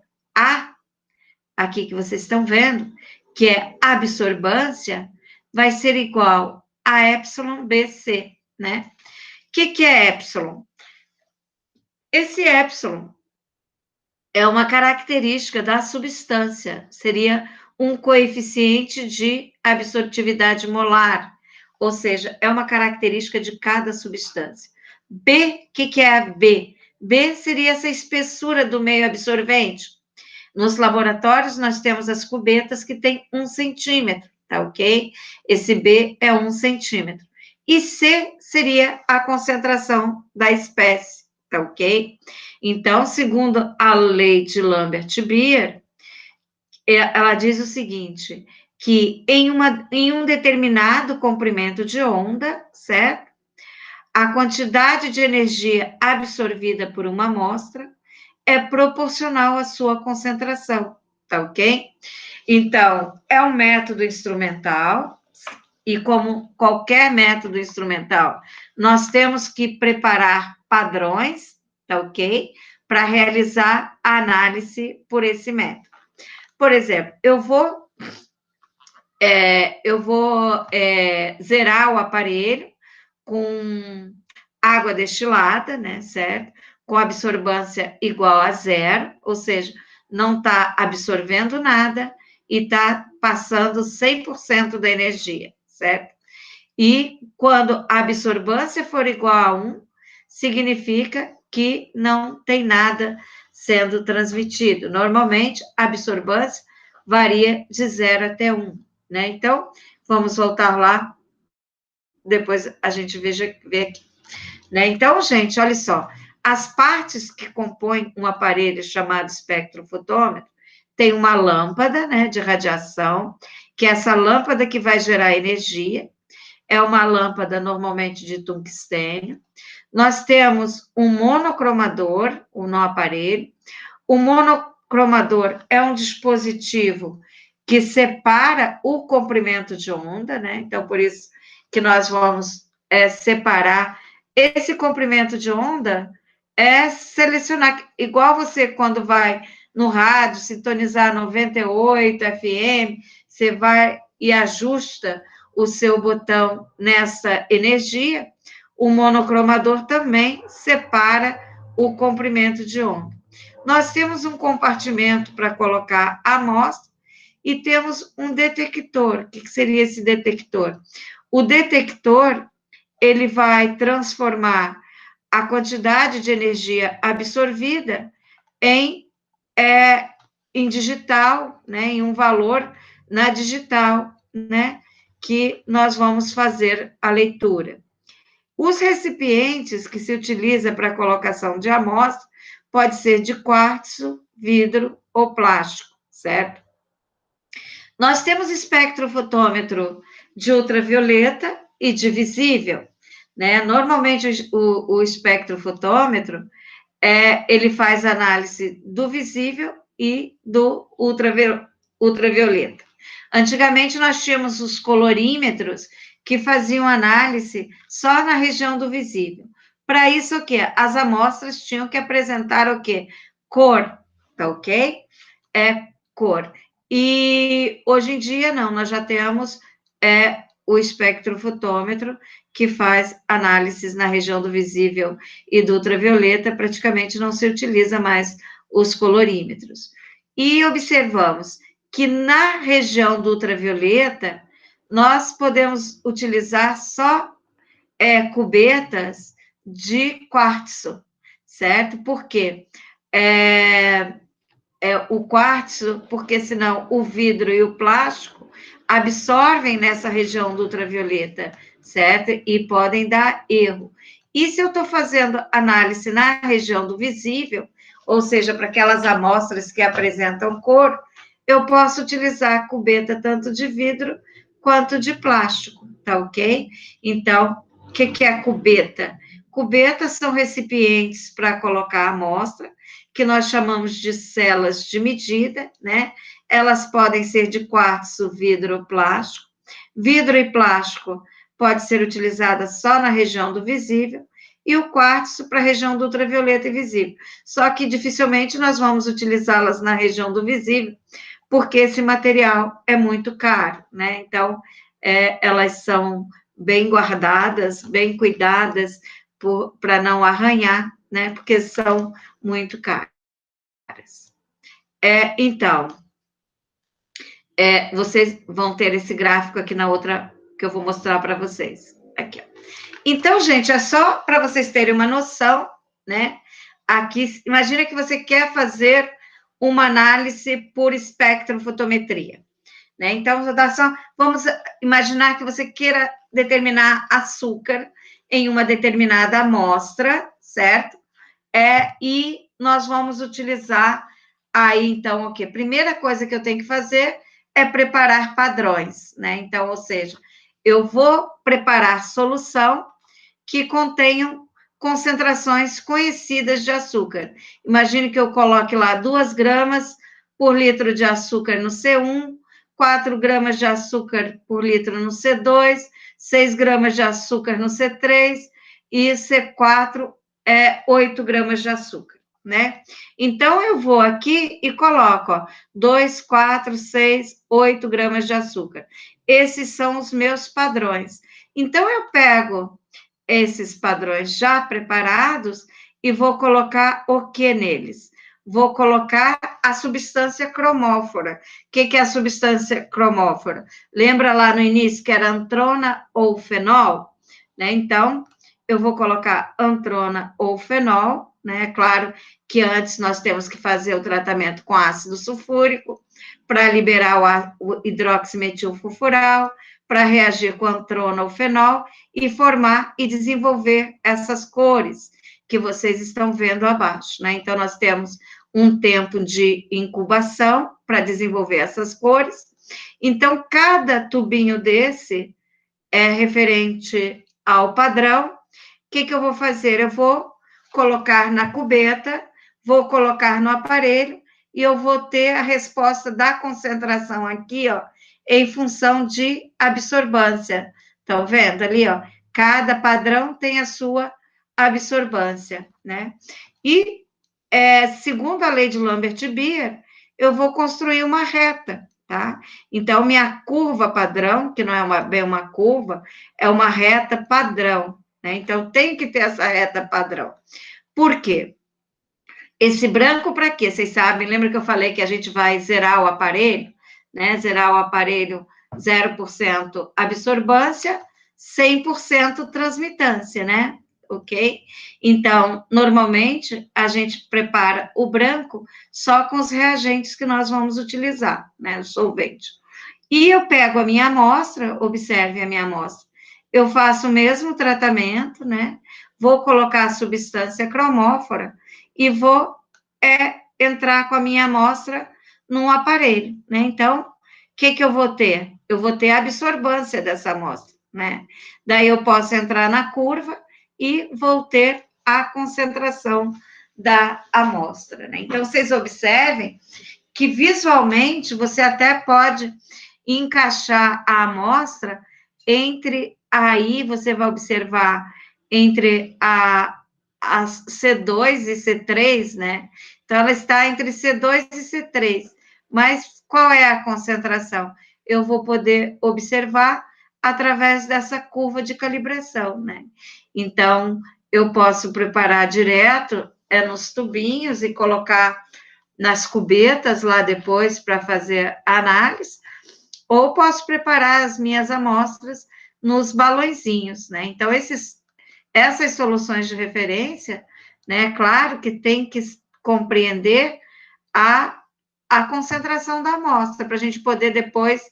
aqui que vocês estão vendo, que é absorbância, vai ser igual a εBC, né? O que é epsilon? Esse epsilon é uma característica da substância, seria um coeficiente de absortividade molar, ou seja, é uma característica de cada substância. B, o que é a B? B seria essa espessura do meio absorvente. Nos laboratórios, nós temos as cubetas que têm 1 centímetro, tá ok? Esse B é 1 centímetro. E C seria a concentração da espécie, tá ok? Então, segundo a lei de Lambert-Beer, ela diz o seguinte, que em um determinado comprimento de onda, certo? A quantidade de energia absorvida por uma amostra é proporcional à sua concentração, tá ok? Então, é um método instrumental, e como qualquer método instrumental, nós temos que preparar padrões, tá ok? Para realizar a análise por esse método. Por exemplo, eu vou zerar o aparelho com água destilada, né, certo? Com absorbância igual a 0, ou seja, não está absorvendo nada e está passando 100% da energia, certo? E quando a absorbância for igual a 1, significa que não tem nada sendo transmitido. Normalmente, a absorbância varia de 0 até 1, né? Então, vamos voltar lá, depois a gente vê aqui. Né? Então, gente, olha só, as partes que compõem um aparelho chamado espectrofotômetro tem uma lâmpada, né, de radiação, que é essa lâmpada que vai gerar energia, é uma lâmpada normalmente de tungstênio. Nós temos um monocromador no aparelho. O monocromador é um dispositivo que separa o comprimento de onda, né? Então, por isso que nós vamos separar esse comprimento de onda, selecionar, igual você quando vai no rádio, sintonizar 98 FM, você vai e ajusta o seu botão nessa energia, o monocromador também separa o comprimento de onda. Nós temos um compartimento para colocar a amostra e temos um detector. O que seria esse detector? O detector ele vai transformar a quantidade de energia absorvida em, em digital, né, em um valor na digital, né, que nós vamos fazer a leitura. Os recipientes que se utiliza para a colocação de amostra pode ser de quartzo, vidro ou plástico, certo? Nós temos espectrofotômetro de ultravioleta e de visível, né? Normalmente o espectrofotômetro ele faz análise do visível e do ultravioleta. Antigamente nós tínhamos os colorímetros que faziam análise só na região do visível. Para isso, o quê? As amostras tinham que apresentar o quê? Cor, tá ok? Cor. E hoje em dia, não, nós já temos o espectrofotômetro, que faz análises na região do visível e do ultravioleta, praticamente não se utiliza mais os colorímetros. E observamos que na região do ultravioleta, nós podemos utilizar só cubetas de quartzo, certo? Por quê? O quartzo, porque senão o vidro e o plástico absorvem nessa região do ultravioleta, certo? E podem dar erro. E se eu estou fazendo análise na região do visível, ou seja, para aquelas amostras que apresentam cor, eu posso utilizar cubeta tanto de vidro quanto de plástico, tá ok? Então, o que é a cubeta? Cubetas são recipientes para colocar a amostra, que nós chamamos de celas de medida, né? Elas podem ser de quartzo, vidro ou plástico. Vidro e plástico pode ser utilizada só na região do visível, e o quartzo para a região do ultravioleta e visível. Só que dificilmente nós vamos utilizá-las na região do visível, porque esse material é muito caro, né? Então, elas são bem guardadas, bem cuidadas, para não arranhar, né? Porque são muito caras. Então, vocês vão ter esse gráfico aqui na outra, que eu vou mostrar para vocês. Aqui, ó. Então, gente, é só para vocês terem uma noção, né? Aqui, imagina que você quer fazer uma análise por espectrofotometria, né? Então, vamos imaginar que você queira determinar açúcar em uma determinada amostra, certo? E nós vamos utilizar aí, então, o quê? Primeira coisa que eu tenho que fazer é preparar padrões, né? Então, ou seja, eu vou preparar solução que contenham concentrações conhecidas de açúcar. Imagine que eu coloque lá 2 gramas por litro de açúcar no C1, 4 gramas de açúcar por litro no C2, 6 gramas de açúcar no C3 e C4 8 gramas de açúcar, né? Então, eu vou aqui e coloco, ó, 2, 4, 6, 8 gramas de açúcar. Esses são os meus padrões. Então, eu pego esses padrões já preparados e vou colocar o que neles? Vou colocar a substância cromófora. O que é a substância cromófora? Lembra lá no início que era antrona ou fenol? Né? Então, eu vou colocar antrona ou fenol, né? Claro que antes nós temos que fazer o tratamento com ácido sulfúrico para liberar o hidroximetilfurfural, para reagir com antrona ou fenol e formar e desenvolver essas cores que vocês estão vendo abaixo, né? Então, nós temos um tempo de incubação para desenvolver essas cores. Então, cada tubinho desse é referente ao padrão. O que eu vou fazer? Eu vou colocar na cubeta, vou colocar no aparelho e eu vou ter a resposta da concentração aqui, ó, em função de absorvância. Estão vendo ali, ó? Cada padrão tem a sua absorvância, né? E, segundo a lei de Lambert-Beer, eu vou construir uma reta, tá? Então, minha curva padrão, que não é bem uma curva, é uma reta padrão, né? Então, tem que ter essa reta padrão. Por quê? Esse branco para quê? Vocês sabem, lembra que eu falei que a gente vai zerar o aparelho, né? Zerar o aparelho 0% absorvância, 100% transmitância, né? Ok? Então, normalmente, a gente prepara o branco só com os reagentes que nós vamos utilizar, né? O solvente. E eu pego a minha amostra, observe a minha amostra, eu faço o mesmo tratamento, né? Vou colocar a substância cromófora e vou entrar com a minha amostra num aparelho, né? Então, o que eu vou ter? Eu vou ter a absorvância dessa amostra, né? Daí eu posso entrar na curva e vou ter a concentração da amostra, né? Então, vocês observem que visualmente você até pode encaixar a amostra entre, aí você vai observar entre as C2 e C3, né? Então, ela está entre C2 e C3. Mas qual é a concentração? Eu vou poder observar através dessa curva de calibração, né? Então, eu posso preparar direto nos tubinhos e colocar nas cubetas lá depois para fazer análise, ou posso preparar as minhas amostras nos balõezinhos, né? Então, essas soluções de referência, né? Claro que tem que compreender a concentração da amostra, para a gente poder depois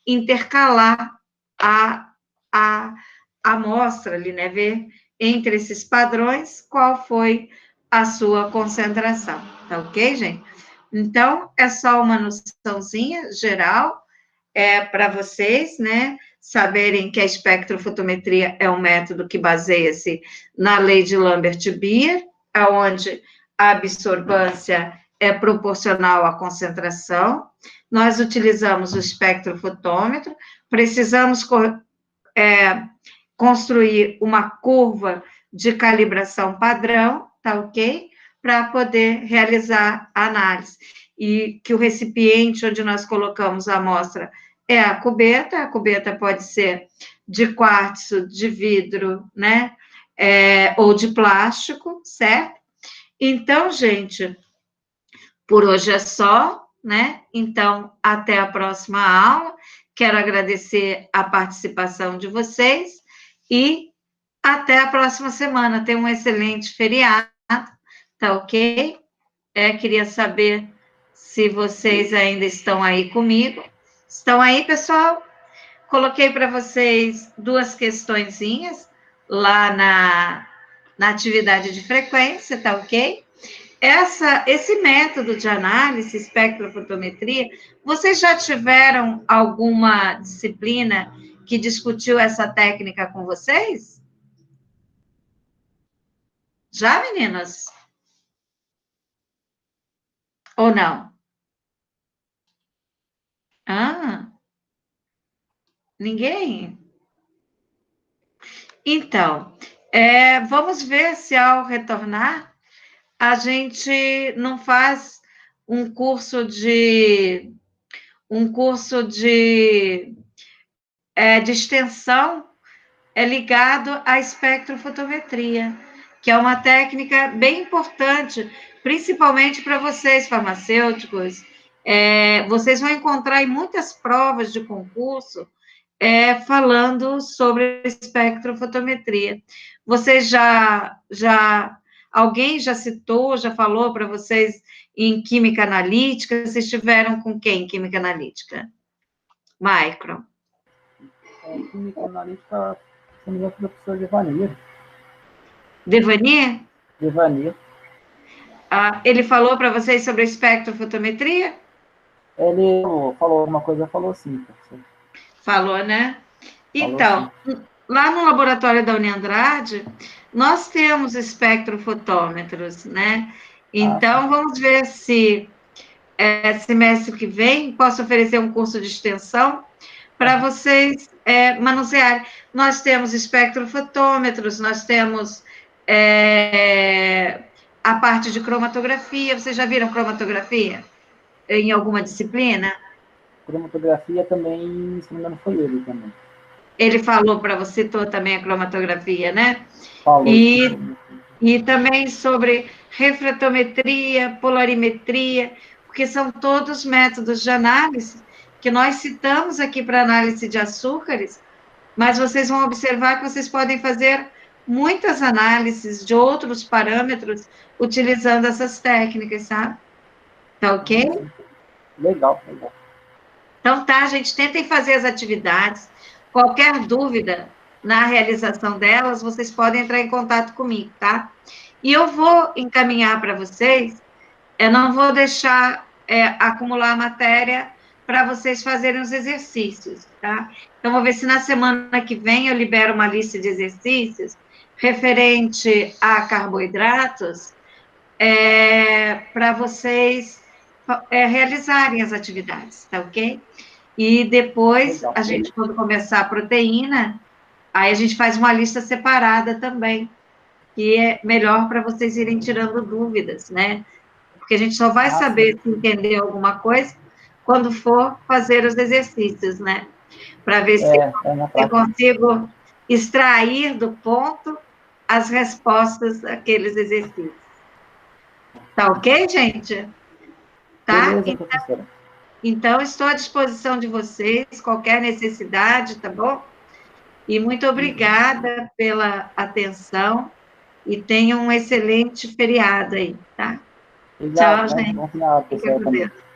intercalar a amostra ali, né? Ver entre esses padrões qual foi a sua concentração, tá ok, gente? Então, é só uma noçãozinha geral para vocês, né? Saberem que a espectrofotometria é um método que baseia-se na lei de Lambert-Beer, onde a absorvância é proporcional à concentração. Nós utilizamos o espectrofotômetro, precisamos construir uma curva de calibração padrão, tá ok? Para poder realizar a análise. E que o recipiente onde nós colocamos a amostra é a cubeta pode ser de quartzo, de vidro, né? Ou de plástico, certo? Então, gente, por hoje é só, né? Então, até a próxima aula. Quero agradecer a participação de vocês e até a próxima semana. Tenham um excelente feriado, tá ok? Queria saber se vocês ainda estão aí comigo. Estão aí, pessoal? Coloquei para vocês 2 questõezinhas lá na atividade de frequência, tá ok? Esse método de análise, espectrofotometria, vocês já tiveram alguma disciplina que discutiu essa técnica com vocês? Já, meninas? Ou não? Ah, ninguém? Então, vamos ver se ao retornar a gente não faz um curso de extensão ligado à espectrofotometria, que é uma técnica bem importante, principalmente para vocês, farmacêuticos. Vocês vão encontrar em muitas provas de concurso falando sobre espectrofotometria. Vocês alguém já citou, já falou para vocês em química analítica? Vocês estiveram com quem em química analítica? Micron. Química analítica, se não me engano, do professor Devani. Devani? Devani. Ele falou para vocês sobre espectrofotometria? Ele falou alguma coisa, falou sim, professor. Falou, né? Então, lá no laboratório da Uniandrade, nós temos espectrofotômetros, né? Então, vamos ver se semestre que vem posso oferecer um curso de extensão para vocês manusearem. Nós temos espectrofotômetros, nós temos a parte de cromatografia. Vocês já viram cromatografia em alguma disciplina? Cromatografia também, se não me engano, foi ele também. Ele falou para você, citou também a cromatografia, né? Falou. E também sobre refratometria, polarimetria, porque são todos métodos de análise que nós citamos aqui para análise de açúcares, mas vocês vão observar que vocês podem fazer muitas análises de outros parâmetros utilizando essas técnicas, sabe? Tá ok? Legal, legal. Então tá, gente, tentem fazer as atividades. Qualquer dúvida na realização delas, vocês podem entrar em contato comigo, tá? E eu vou encaminhar para vocês, eu não vou deixar acumular matéria para vocês fazerem os exercícios, tá? Então, vou ver se na semana que vem eu libero uma lista de exercícios referente a carboidratos, para vocês realizarem as atividades, tá ok? E depois, Legal. a gente, quando começar a proteína, aí a gente faz uma lista separada também, que é melhor para vocês irem tirando dúvidas, né? Porque a gente só vai Ah, sim. saber se entender alguma coisa quando for fazer os exercícios, né? Para ver se Na eu prática. consigo extrair do ponto as respostas daqueles exercícios. Tá ok, gente? Tá? Beleza, professora. Então, estou à disposição de vocês, qualquer necessidade, tá bom? E muito obrigada pela atenção e tenham um excelente feriado aí, tá? Obrigado, Tchau, né? gente. Bom final, Fica professora, com também. Deus.